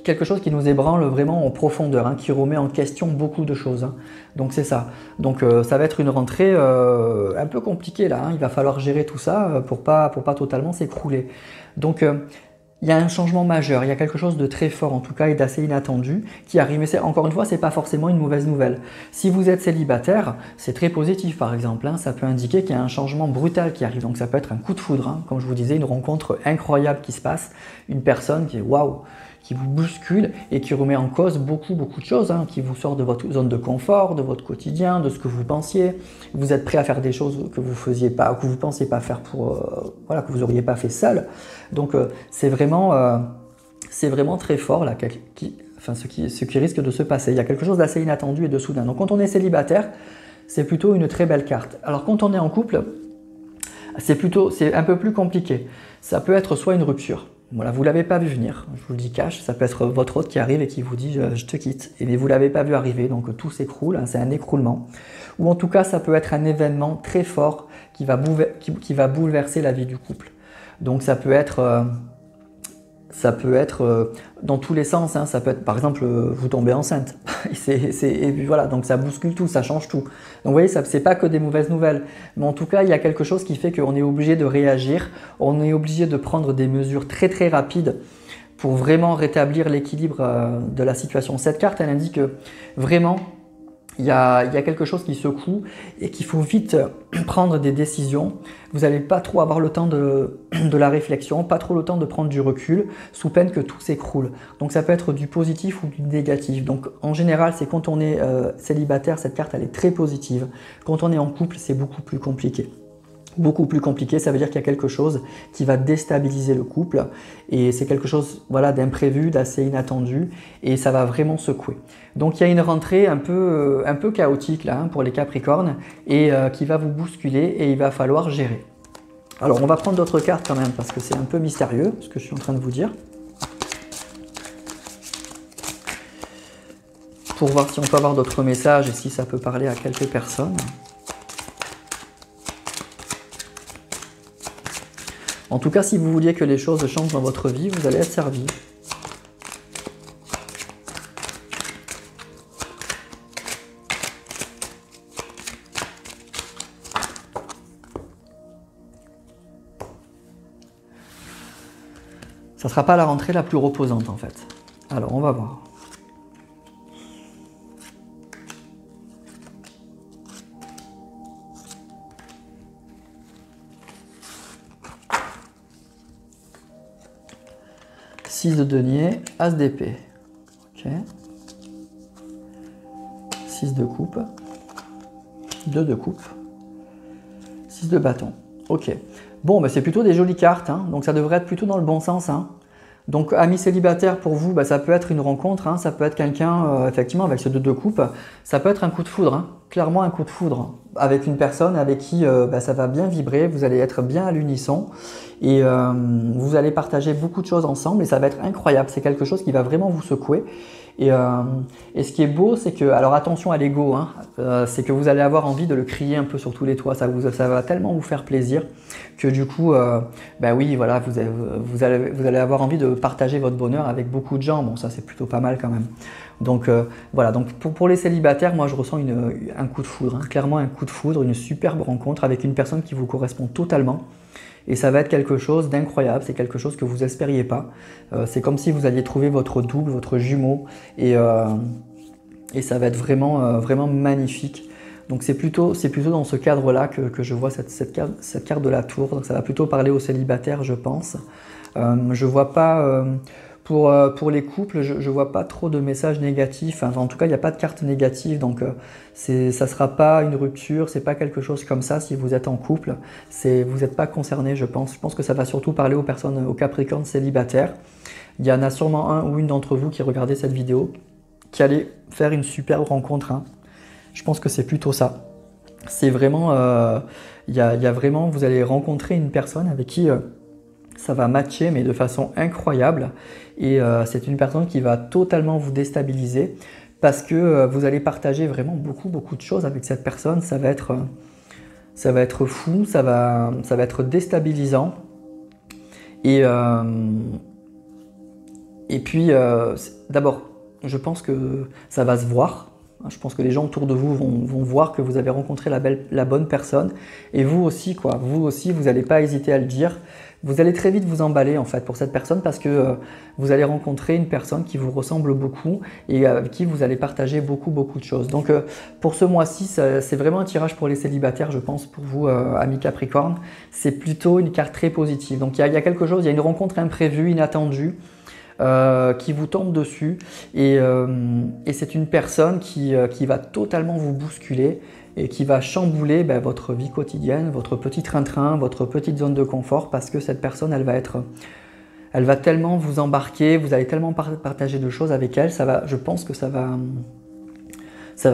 quelque chose qui nous ébranle vraiment en profondeur, hein, qui remet en question beaucoup de choses. Hein. Donc c'est ça. Donc ça va être une rentrée un peu compliquée là. Hein. Il va falloir gérer tout ça pour pas totalement s'écrouler. Donc il y a un changement majeur, il y a quelque chose de très fort en tout cas et d'assez inattendu qui arrive. Mais encore une fois, ce n'est pas forcément une mauvaise nouvelle. Si vous êtes célibataire, c'est très positif par exemple. Hein, ça peut indiquer qu'il y a un changement brutal qui arrive. Donc ça peut être un coup de foudre, hein, comme je vous disais, une rencontre incroyable qui se passe, une personne qui est waouh, qui vous bouscule et qui remet en cause beaucoup de choses, hein, qui vous sort de votre zone de confort, de votre quotidien, de ce que vous pensiez. Vous êtes prêt à faire des choses que vous faisiez pas, que vous pensiez pas faire que vous n'auriez pas fait seul. Donc c'est vraiment très fort là, ce qui risque de se passer. Il y a quelque chose d'assez inattendu et de soudain. Donc quand on est célibataire, c'est plutôt une très belle carte. Alors quand on est en couple, c'est un peu plus compliqué. Ça peut être soit une rupture. Voilà, vous ne l'avez pas vu venir, je vous le dis cash, ça peut être votre hôte qui arrive et qui vous dit je te quitte, mais vous ne l'avez pas vu arriver, donc tout s'écroule, hein, c'est un écroulement. Ou en tout cas, ça peut être un événement très fort qui va bouleverser la vie du couple. Donc ça peut être dans tous les sens, hein. Ça peut être par exemple vous tombez enceinte, et puis voilà, donc ça bouscule tout, ça change tout. Donc vous voyez, ce n'est pas que des mauvaises nouvelles, mais en tout cas il y a quelque chose qui fait qu'on est obligé de réagir, on est obligé de prendre des mesures très très rapides pour vraiment rétablir l'équilibre de la situation. Cette carte elle indique que vraiment il y a quelque chose qui secoue et qu'il faut vite prendre des décisions. Vous n'allez pas trop avoir le temps de la réflexion, pas trop le temps de prendre du recul, sous peine que tout s'écroule. Donc ça peut être du positif ou du négatif. Donc en général, c'est quand on est célibataire, cette carte elle est très positive. Quand on est en couple, c'est beaucoup plus compliqué. Beaucoup plus compliqué, ça veut dire qu'il y a quelque chose qui va déstabiliser le couple et c'est quelque chose voilà, d'imprévu, d'assez inattendu et ça va vraiment secouer. Donc il y a une rentrée un peu chaotique là, hein, pour les Capricornes et qui va vous bousculer et il va falloir gérer. Alors on va prendre d'autres cartes quand même parce que c'est un peu mystérieux ce que je suis en train de vous dire. Pour voir si on peut avoir d'autres messages et si ça peut parler à quelques personnes. En tout cas, si vous vouliez que les choses changent dans votre vie, vous allez être servi. Ça ne sera pas la rentrée la plus reposante en fait. Alors, on va voir. Six de denier, as d'épée. Ok. 6 de coupe. 2 de coupe. 6 de bâton. Ok. Bon, bah, c'est plutôt des jolies cartes, hein, donc ça devrait être plutôt dans le bon sens. Hein. Donc, amis célibataires, pour vous, bah, ça peut être une rencontre, hein, ça peut être quelqu'un, effectivement, avec ce 2 de coupe, ça peut être un coup de foudre, hein, clairement un coup de foudre, avec une personne avec qui bah, ça va bien vibrer, vous allez être bien à l'unisson, et vous allez partager beaucoup de choses ensemble, et ça va être incroyable, c'est quelque chose qui va vraiment vous secouer, Et ce qui est beau, c'est que, alors attention à l'ego, hein, c'est que vous allez avoir envie de le crier un peu sur tous les toits. Ça va tellement vous faire plaisir que du coup, bah oui, voilà, vous allez avoir envie de partager votre bonheur avec beaucoup de gens. Bon, ça c'est plutôt pas mal quand même. Donc voilà, donc pour les célibataires, moi je ressens un coup de foudre, hein, clairement un coup de foudre, une superbe rencontre avec une personne qui vous correspond totalement. Et ça va être quelque chose d'incroyable, c'est quelque chose que vous n'espériez pas. C'est comme si vous alliez trouver votre double, votre jumeau, et ça va être vraiment, vraiment magnifique. Donc c'est plutôt dans ce cadre-là que je vois cette carte de la tour. Donc ça va plutôt parler aux célibataires, je pense. Je vois pas, pour les couples, je ne vois pas trop de messages négatifs. Enfin, en tout cas, il n'y a pas de carte négative. Donc ça ne sera pas une rupture, c'est pas quelque chose comme ça si vous êtes en couple. Vous n'êtes pas concerné, je pense. Je pense que ça va surtout parler aux personnes, aux Capricornes célibataires. Il y en a sûrement un ou une d'entre vous qui regardez cette vidéo, qui allait faire une superbe rencontre, hein. Je pense que c'est plutôt ça. C'est vraiment, il y a vraiment, vous allez rencontrer une personne avec qui ça va matcher, mais de façon incroyable. Et c'est une personne qui va totalement vous déstabiliser parce que vous allez partager vraiment beaucoup de choses avec cette personne. Ça va être fou, ça va être déstabilisant. Et puis, d'abord, je pense que ça va se voir. Je pense que les gens autour de vous vont voir que vous avez rencontré la bonne personne. Et vous aussi, quoi. Vous aussi, vous n'allez pas hésiter à le dire. Vous allez très vite vous emballer, en fait, pour cette personne parce que vous allez rencontrer une personne qui vous ressemble beaucoup et avec qui vous allez partager beaucoup de choses. Donc, pour ce mois-ci, c'est vraiment un tirage pour les célibataires, je pense, pour vous, amis Capricorne. C'est plutôt une carte très positive. Donc, il y a quelque chose, il y a une rencontre imprévue, inattendue, qui vous tombe dessus et c'est une personne qui va totalement vous bousculer et qui va chambouler votre vie quotidienne, votre petit train-train, votre petite zone de confort parce que cette personne, elle va tellement vous embarquer, vous allez tellement partager de choses avec elle, je pense que ça va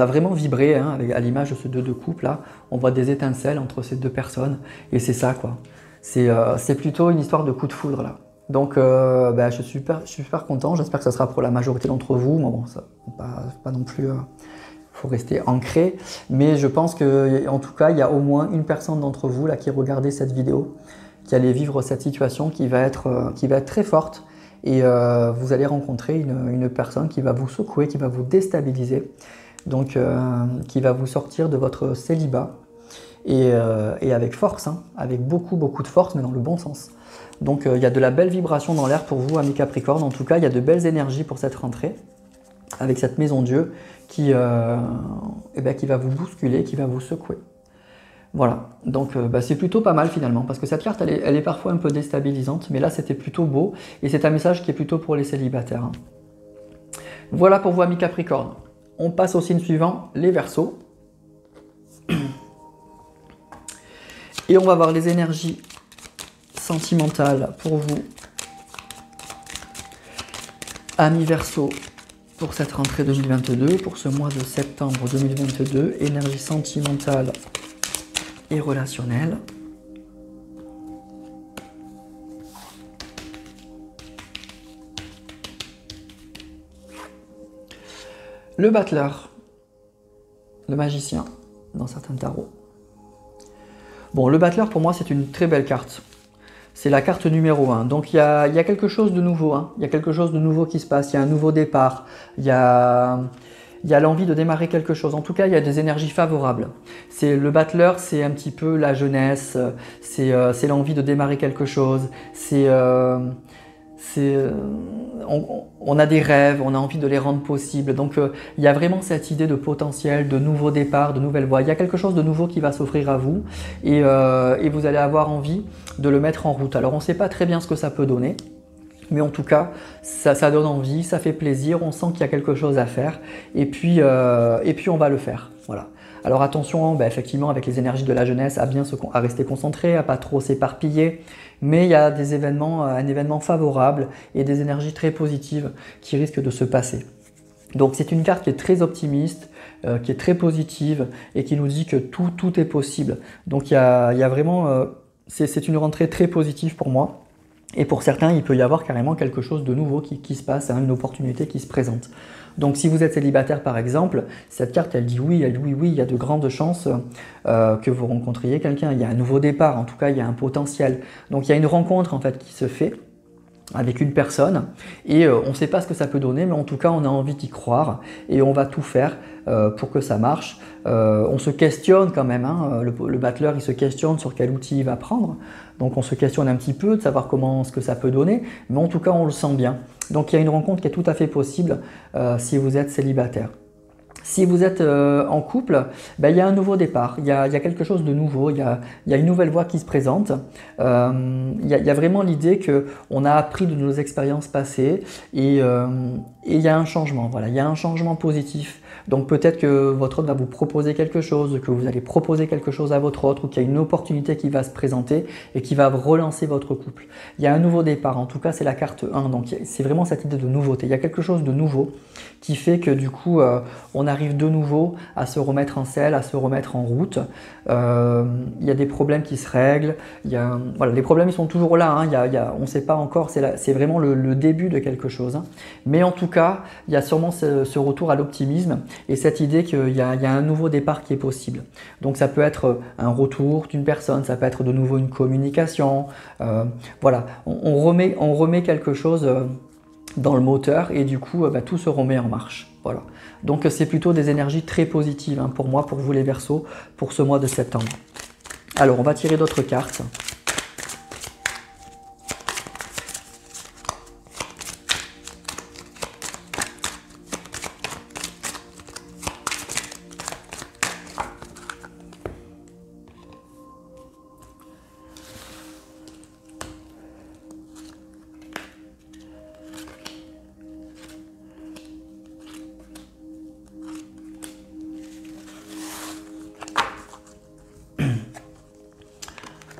vraiment vibrer, hein, à l'image de ce 2 de couple là. On voit des étincelles entre ces deux personnes et c'est ça, quoi. C'est plutôt une histoire de coup de foudre là. Donc je suis super content, j'espère que ça sera pour la majorité d'entre vous, mais bon, ça pas non plus, faut rester ancré, mais je pense qu'en tout cas, il y a au moins une personne d'entre vous là qui regardait cette vidéo, qui allait vivre cette situation qui va être très forte, et vous allez rencontrer une personne qui va vous secouer, qui va vous déstabiliser, donc qui va vous sortir de votre célibat, et avec force, hein, avec beaucoup de force, mais dans le bon sens. Donc il y a de la belle vibration dans l'air pour vous, amis Capricorne. En tout cas, il y a de belles énergies pour cette rentrée, avec cette maison Dieu qui va vous bousculer, qui va vous secouer. Voilà, donc c'est plutôt pas mal finalement, parce que cette carte, elle est parfois un peu déstabilisante, mais là c'était plutôt beau, et c'est un message qui est plutôt pour les célibataires, hein. Voilà pour vous, amis Capricorne. On passe au signe suivant, les Verseaux. Et on va voir les énergies sentimentale pour vous, amis Verseau, pour cette rentrée 2022, pour ce mois de septembre 2022, énergie sentimentale et relationnelle. Le battleur, le magicien dans certains tarots. Bon, le battleur pour moi c'est une très belle carte. C'est la carte numéro 1. Donc il y a quelque chose de nouveau, hein. Il y a quelque chose de nouveau qui se passe, il y a un nouveau départ, il y a l'envie de démarrer quelque chose. En tout cas, il y a des énergies favorables. Le battleur, c'est un petit peu la jeunesse, c'est l'envie de démarrer quelque chose, on a des rêves, on a envie de les rendre possibles. Donc il y a vraiment cette idée de potentiel, de nouveau départ, de nouvelles voies. Il y a quelque chose de nouveau qui va s'offrir à vous et vous allez avoir envie de le mettre en route. Alors on ne sait pas très bien ce que ça peut donner, mais en tout cas ça donne envie, ça fait plaisir, on sent qu'il y a quelque chose à faire et puis on va le faire. Voilà. Alors attention, effectivement, avec les énergies de la jeunesse, à rester concentré, à pas trop s'éparpiller, mais il y a des événements, un événement favorable et des énergies très positives qui risquent de se passer. Donc c'est une carte qui est très optimiste, qui est très positive et qui nous dit que tout est possible. Donc il y a vraiment, c'est une rentrée très positive pour moi. Et pour certains, il peut y avoir carrément quelque chose de nouveau qui se passe, hein, une opportunité qui se présente. Donc si vous êtes célibataire par exemple, cette carte elle dit oui, il y a de grandes chances que vous rencontriez quelqu'un, il y a un nouveau départ, en tout cas il y a un potentiel. Donc il y a une rencontre en fait qui se fait avec une personne et on ne sait pas ce que ça peut donner, mais en tout cas on a envie d'y croire et on va tout faire pour que ça marche. On se questionne quand même, hein, le battleur il se questionne sur quel outil il va prendre, donc on se questionne un petit peu de savoir ce que ça peut donner, mais en tout cas on le sent bien. Donc il y a une rencontre qui est tout à fait possible si vous êtes célibataire. Si vous êtes en couple, ben, il y a un nouveau départ, il y a quelque chose de nouveau, il y a une nouvelle voie qui se présente. Il y a vraiment l'idée qu'on a appris de nos expériences passées et il y a un changement, voilà, il y a un changement positif. Donc peut-être que votre autre va vous proposer quelque chose, que vous allez proposer quelque chose à votre autre, ou qu'il y a une opportunité qui va se présenter et qui va relancer votre couple. Il y a un nouveau départ, en tout cas c'est la carte 1, donc c'est vraiment cette idée de nouveauté. Il y a quelque chose de nouveau qui fait que du coup on arrive de nouveau à se remettre en selle, à se remettre en route. Il y a des problèmes qui se règlent, voilà, les problèmes ils sont toujours là, hein. On ne sait pas encore, c'est vraiment le début de quelque chose, hein. Mais en tout cas, il y a sûrement ce retour à l'optimisme et cette idée qu'il y a un nouveau départ qui est possible. Donc ça peut être un retour d'une personne, ça peut être de nouveau une communication, voilà, on remet quelque chose dans le moteur et du coup bah, tout se remet en marche. Voilà. Donc c'est plutôt des énergies très positives, hein, pour moi, pour vous les Verseaux, pour ce mois de septembre. Alors on va tirer d'autres cartes.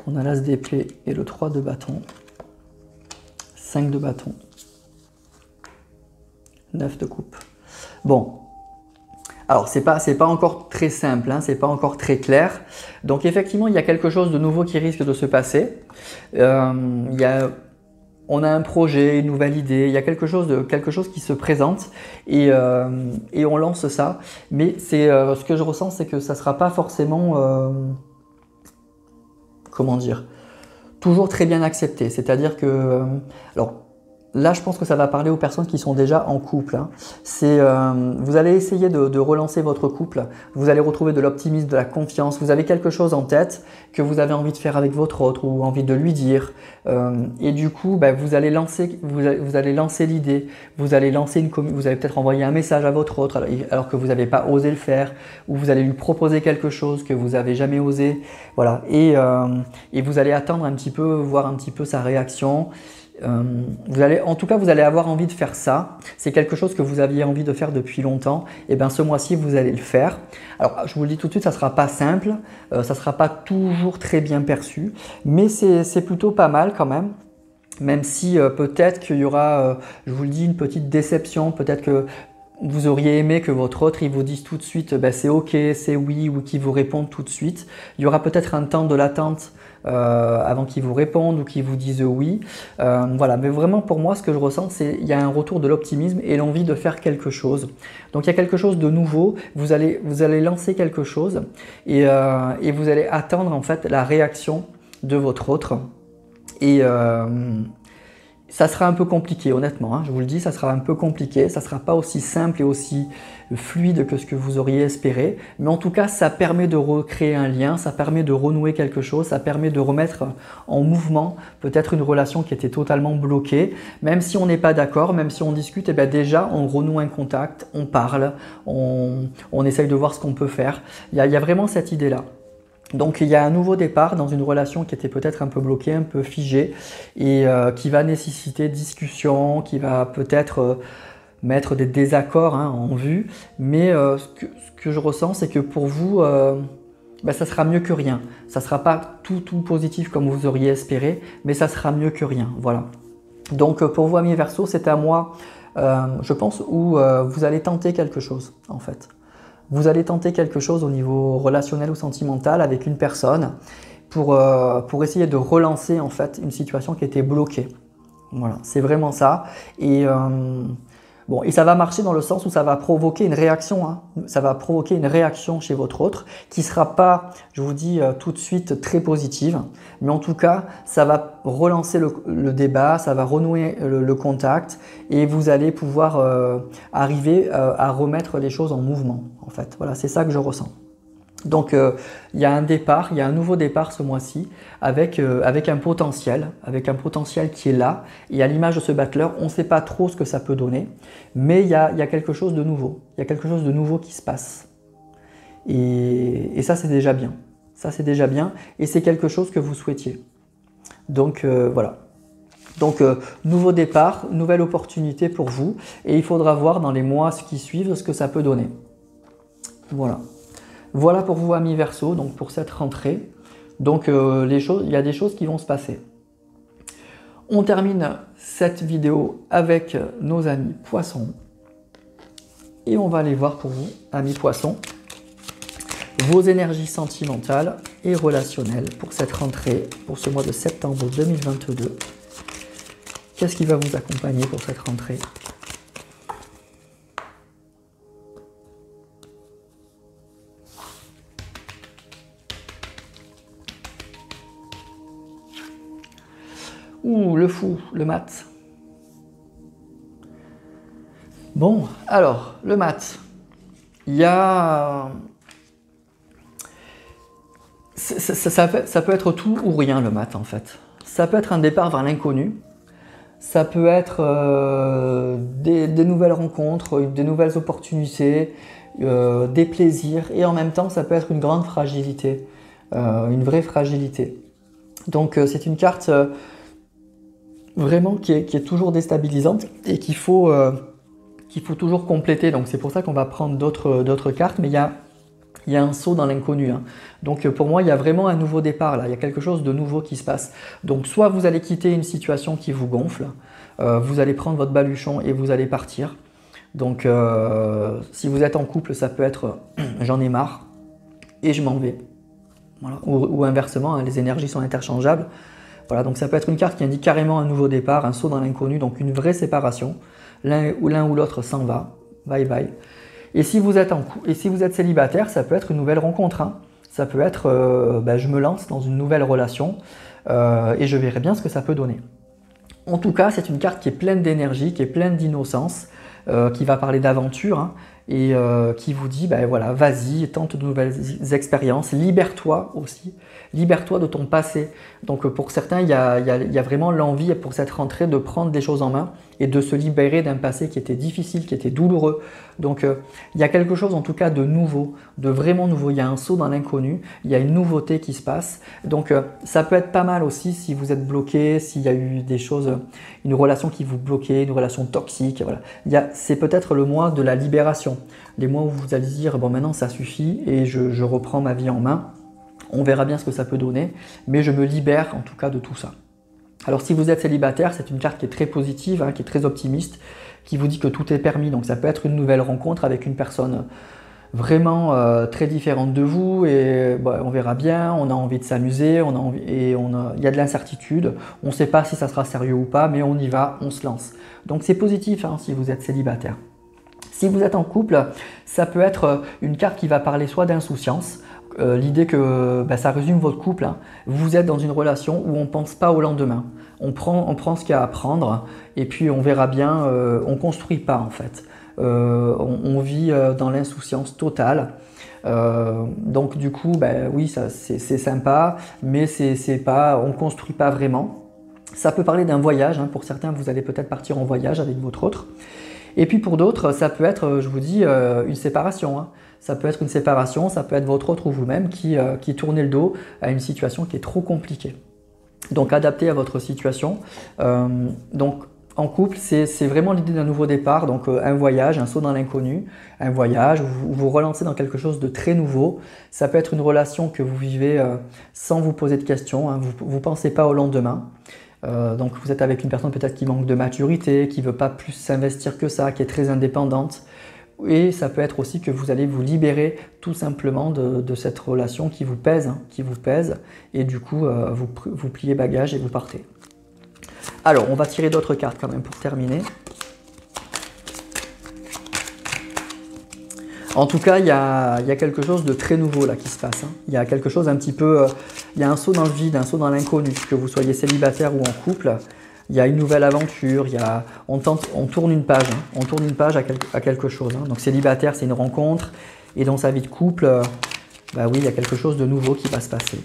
On a l'As d'épée et le 3 de bâton, 5 de bâton, 9 de coupe. Bon, alors c'est pas encore très simple, hein, c'est pas encore très clair. Donc effectivement, il y a quelque chose de nouveau qui risque de se passer. On a un projet, une nouvelle idée, il y a quelque chose qui se présente et on lance ça. Mais ce que je ressens, c'est que ça ne sera pas forcément... comment dire, toujours très bien accepté. C'est-à-dire que, alors là je pense que ça va parler aux personnes qui sont déjà en couple, hein. Vous allez essayer de relancer votre couple, vous allez retrouver de l'optimisme, de la confiance, vous avez quelque chose en tête que vous avez envie de faire avec votre autre ou envie de lui dire, et du coup bah, vous allez lancer l'idée, vous allez peut-être envoyer un message à votre autre alors que vous n'avez pas osé le faire, ou vous allez lui proposer quelque chose que vous n'avez jamais osé, voilà, et vous allez attendre un petit peu, voir un petit peu sa réaction. En tout cas, vous allez avoir envie de faire ça. C'est quelque chose que vous aviez envie de faire depuis longtemps. Et bien, ce mois-ci, vous allez le faire. Alors, je vous le dis tout de suite, ça ne sera pas simple. Ça ne sera pas toujours très bien perçu. Mais c'est plutôt pas mal quand même. Même si peut-être qu'il y aura, je vous le dis, une petite déception. Peut-être que vous auriez aimé que votre autre il vous dise tout de suite c'est ok, c'est oui, ou qu'il vous réponde tout de suite. Il y aura peut-être un temps de l'attente avant qu'ils vous répondent ou qu'ils vous disent oui. Voilà, mais vraiment pour moi ce que je ressens, c'est qu'il y a un retour de l'optimisme et l'envie de faire quelque chose. Donc il y a quelque chose de nouveau, vous allez lancer quelque chose et vous allez attendre en fait la réaction de votre autre. Et ça sera un peu compliqué, honnêtement, hein, je vous le dis, ça sera un peu compliqué, ça ne sera pas aussi simple et aussi fluide que ce que vous auriez espéré, mais en tout cas, ça permet de recréer un lien, ça permet de renouer quelque chose, ça permet de remettre en mouvement peut-être une relation qui était totalement bloquée, même si on n'est pas d'accord, même si on discute, et bien déjà, on renoue un contact, on parle, on essaye de voir ce qu'on peut faire. Il y a vraiment cette idée-là. Donc il y a un nouveau départ dans une relation qui était peut-être un peu bloquée, un peu figée et qui va nécessiter discussion, qui va peut-être mettre des désaccords en vue. Mais ce que je ressens, c'est que pour vous, ça sera mieux que rien. Ça ne sera pas tout positif comme vous auriez espéré, mais ça sera mieux que rien. Voilà. Donc pour vous, amis Verseaux, c'est un mois, je pense, où vous allez tenter quelque chose en fait. Vous allez tenter quelque chose au niveau relationnel ou sentimental avec une personne pour essayer de relancer en fait une situation qui était bloquée. Voilà, c'est vraiment ça. Et bon, et ça va marcher dans le sens où ça va provoquer une réaction, hein. Ça va provoquer une réaction chez votre autre qui ne sera pas, je vous dis, tout de suite très positive. Mais en tout cas, ça va relancer le débat, ça va renouer le contact et vous allez pouvoir arriver à remettre les choses en mouvement. En fait, voilà, c'est ça que je ressens. Donc il y a un départ, il y a un nouveau départ ce mois-ci avec un potentiel qui est là. Et à l'image de ce battleur, on ne sait pas trop ce que ça peut donner, mais il y a quelque chose de nouveau. Il y a quelque chose de nouveau qui se passe. Et ça, c'est déjà bien. Ça, c'est déjà bien et c'est quelque chose que vous souhaitiez. Donc voilà. Donc nouveau départ, nouvelle opportunité pour vous et il faudra voir dans les mois qui suivent ce que ça peut donner. Voilà. Voilà pour vous amis Verseau, donc pour cette rentrée. Donc il y a des choses qui vont se passer. On termine cette vidéo avec nos amis Poissons. Et on va aller voir pour vous, amis Poissons, vos énergies sentimentales et relationnelles pour cette rentrée, pour ce mois de septembre 2022. Qu'est-ce qui va vous accompagner pour cette rentrée ? Ouh, le fou, le mat. Bon, alors, le mat. Il y a... Ça peut être tout ou rien, le mat, en fait. Ça peut être un départ vers l'inconnu. Ça peut être des nouvelles rencontres, des nouvelles opportunités, des plaisirs. Et en même temps, ça peut être une grande fragilité, une vraie fragilité. Donc, c'est une carte... vraiment qui est toujours déstabilisante et qu'il faut toujours compléter. Donc c'est pour ça qu'on va prendre d'autres cartes, mais il y a un saut dans l'inconnu. Hein. Donc pour moi, il y a vraiment un nouveau départ là, il y a quelque chose de nouveau qui se passe. Donc soit vous allez quitter une situation qui vous gonfle, vous allez prendre votre baluchon et vous allez partir. Donc si vous êtes en couple, ça peut être j'en ai marre et je m'en vais. Voilà. Ou inversement, hein, les énergies sont interchangeables. Voilà, donc ça peut être une carte qui indique carrément un nouveau départ, un saut dans l'inconnu, donc une vraie séparation. L'un ou l'autre s'en va, bye bye. Et si vous êtes célibataire, ça peut être une nouvelle rencontre. Hein. Ça peut être, je me lance dans une nouvelle relation et je verrai bien ce que ça peut donner. En tout cas, c'est une carte qui est pleine d'énergie, qui est pleine d'innocence, qui va parler d'aventure hein, et qui vous dit, voilà, vas-y, tente de nouvelles expériences, libère-toi aussi. Libère-toi de ton passé. Donc pour certains, il y a vraiment l'envie pour cette rentrée de prendre des choses en main et de se libérer d'un passé qui était difficile, qui était douloureux. Donc il y a quelque chose en tout cas de nouveau, de vraiment nouveau. Il y a un saut dans l'inconnu, il y a une nouveauté qui se passe. Donc ça peut être pas mal aussi si vous êtes bloqué, s'il y a eu des choses, une relation qui vous bloquait, une relation toxique. Voilà. C'est peut-être le mois de la libération. Les mois où vous allez dire, bon maintenant ça suffit et je reprends ma vie en main. On verra bien ce que ça peut donner, mais je me libère en tout cas de tout ça. Alors si vous êtes célibataire, c'est une carte qui est très positive, hein, qui est très optimiste, qui vous dit que tout est permis. Donc ça peut être une nouvelle rencontre avec une personne vraiment très différente de vous et on verra bien, on a envie de s'amuser, il y a de l'incertitude, on ne sait pas si ça sera sérieux ou pas, mais on y va, on se lance. Donc c'est positif hein, si vous êtes célibataire. Si vous êtes en couple, ça peut être une carte qui va parler soit d'insouciance, l'idée que ça résume votre couple. Hein. Vous êtes dans une relation où on ne pense pas au lendemain. On prend ce qu'il y a à prendre et puis on verra bien, on ne construit pas en fait. On vit dans l'insouciance totale. Donc du coup, oui, c'est sympa, mais on ne construit pas vraiment. Ça peut parler d'un voyage. Hein. Pour certains, vous allez peut-être partir en voyage avec votre autre. Et puis pour d'autres, ça peut être, je vous dis, une séparation. Hein. Ça peut être une séparation, ça peut être votre autre ou vous-même qui tournez le dos à une situation qui est trop compliquée. Donc adapté à votre situation. Donc en couple, c'est vraiment l'idée d'un nouveau départ, donc un voyage, un saut dans l'inconnu, un voyage où vous relancez dans quelque chose de très nouveau. Ça peut être une relation que vous vivez sans vous poser de questions, hein. Vous ne pensez pas au lendemain. Donc vous êtes avec une personne peut-être qui manque de maturité, qui ne veut pas plus s'investir que ça, qui est très indépendante. Et ça peut être aussi que vous allez vous libérer tout simplement de cette relation qui vous pèse, et du coup vous pliez bagage et vous partez. Alors on va tirer d'autres cartes quand même pour terminer. En tout cas, il y a quelque chose de très nouveau là qui se passe. Il y a quelque chose un petit peu... il y a un saut dans le vide, un saut dans l'inconnu, que vous soyez célibataire ou en couple. Il y a une nouvelle aventure, on tourne une page, on tourne une page à quelque chose. Donc célibataire, c'est une rencontre. Et dans sa vie de couple, bah oui, il y a quelque chose de nouveau qui va se passer.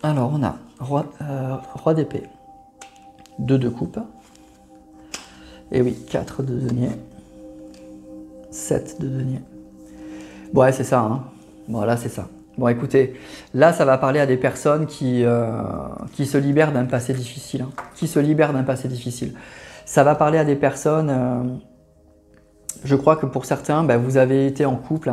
Alors, on a roi d'épée, 2 de coupe, et oui, 4 de denier, 7 de denier. Bon, ouais, c'est ça, hein. Voilà, c'est ça. Bon, écoutez, là, ça va parler à des personnes qui se libèrent d'un passé difficile, Ça va parler à des personnes, je crois que pour certains, vous avez été en couple,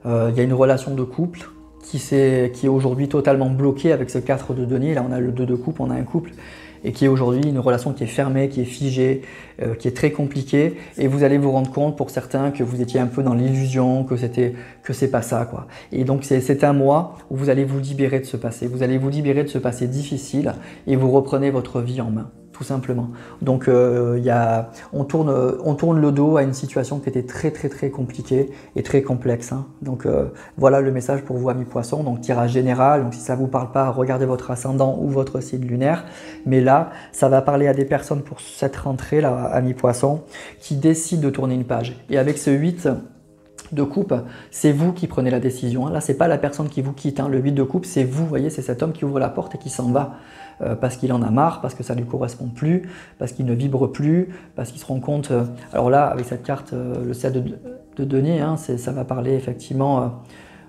il y a une relation de couple, qui est aujourd'hui totalement bloqué avec ce 4 de denier. Là, on a le 2 de coupe, on a un couple, et qui est aujourd'hui une relation qui est fermée, qui est figée, qui est très compliquée. Et vous allez vous rendre compte, pour certains, que vous étiez un peu dans l'illusion, que c'est pas ça, quoi. Et donc, c'est un mois où vous allez vous libérer de ce passé. Vous allez vous libérer de ce passé difficile et vous reprenez votre vie en main, tout simplement. Donc on tourne le dos à une situation qui était très compliquée et très complexe. Donc voilà le message pour vous, amis poissons. Donc tirage général, donc si ça ne vous parle pas, regardez votre ascendant ou votre signe lunaire. Mais là, ça va parler à des personnes pour cette rentrée, là, amis poissons, qui décident de tourner une page. Et avec ce 8 de coupe, c'est vous qui prenez la décision. Là, c'est pas la personne qui vous quitte. Le 8 de coupe, c'est vous, voyez, c'est cet homme qui ouvre la porte et qui s'en va. Parce qu'il en a marre, parce que ça ne lui correspond plus, parce qu'il ne vibre plus, parce qu'il se rend compte... alors là, avec cette carte, le 7 de denier, ça va parler effectivement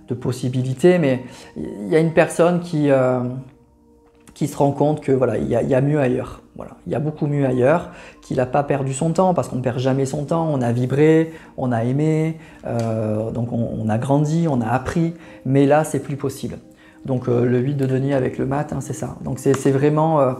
de possibilités, mais il y a une personne qui se rend compte que voilà, il y a mieux ailleurs. Voilà, il y a beaucoup mieux ailleurs, qu'il n'a pas perdu son temps, parce qu'on ne perd jamais son temps, on a vibré, on a aimé, donc on a grandi, on a appris, mais là, c'est plus possible. Donc le 8 de denier avec le mat, c'est ça. Donc c'est vraiment,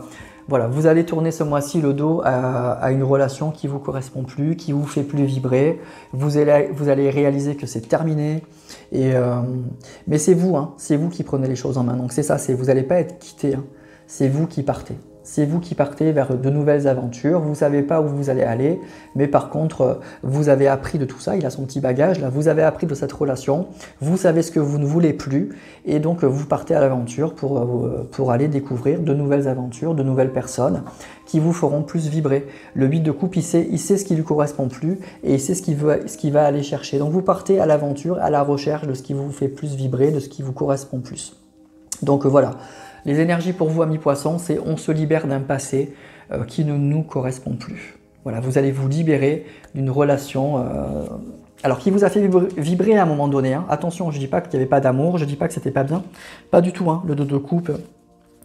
voilà, vous allez tourner ce mois-ci le dos à une relation qui ne vous correspond plus, qui ne vous fait plus vibrer. Vous allez réaliser que c'est terminé. Mais c'est vous qui prenez les choses en main. Donc c'est ça, vous n'allez pas être quitté, c'est vous qui partez. C'est vous qui partez vers de nouvelles aventures, vous ne savez pas où vous allez aller, mais par contre, vous avez appris de tout ça, il a son petit bagage, là, vous avez appris de cette relation, vous savez ce que vous ne voulez plus, et donc vous partez à l'aventure pour aller découvrir de nouvelles aventures, de nouvelles personnes qui vous feront plus vibrer. Le 8 de coupe, il sait ce qui lui correspond plus, et il sait ce qu'il va aller chercher. Donc vous partez à l'aventure, à la recherche de ce qui vous fait plus vibrer, de ce qui vous correspond plus. Donc voilà. Les énergies pour vous, amis poissons, c'est on se libère d'un passé qui ne nous correspond plus. Voilà, vous allez vous libérer d'une relation alors qui vous a fait vibrer à un moment donné. Attention, je ne dis pas qu'il n'y avait pas d'amour, je ne dis pas que c'était pas bien. Pas du tout, le 2 de coupe,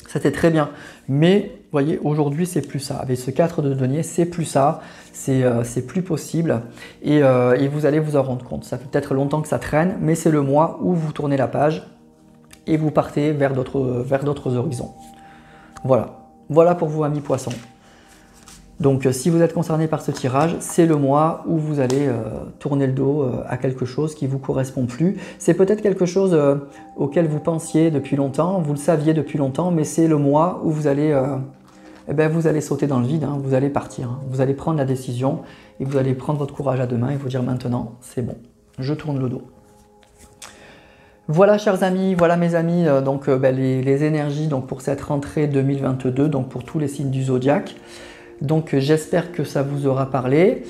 c'était très bien. Mais, vous voyez, aujourd'hui, c'est plus ça. Avec ce 4 de denier, c'est plus ça. C'est plus possible. Et vous allez vous en rendre compte. Ça fait peut-être longtemps que ça traîne, mais c'est le mois où vous tournez la page et vous partez vers d'autres horizons. Voilà. Voilà pour vous, amis poissons. Donc, si vous êtes concerné par ce tirage, c'est le mois où vous allez tourner le dos à quelque chose qui ne vous correspond plus. C'est peut-être quelque chose auquel vous pensiez depuis longtemps, vous le saviez depuis longtemps, mais c'est le mois où vous allez, vous allez sauter dans le vide, vous allez partir, vous allez prendre la décision et vous allez prendre votre courage à deux mains et vous dire maintenant, c'est bon, je tourne le dos. Voilà, chers amis, voilà mes amis, donc les énergies donc, pour cette rentrée 2022, donc pour tous les signes du zodiaque. Donc j'espère que ça vous aura parlé,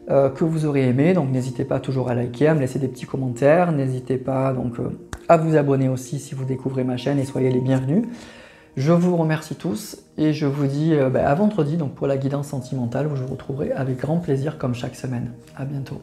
que vous aurez aimé. Donc n'hésitez pas toujours à liker, à me laisser des petits commentaires. N'hésitez pas donc à vous abonner aussi si vous découvrez ma chaîne et soyez les bienvenus. Je vous remercie tous et je vous dis à vendredi donc pour la guidance sentimentale où je vous retrouverai avec grand plaisir comme chaque semaine. À bientôt.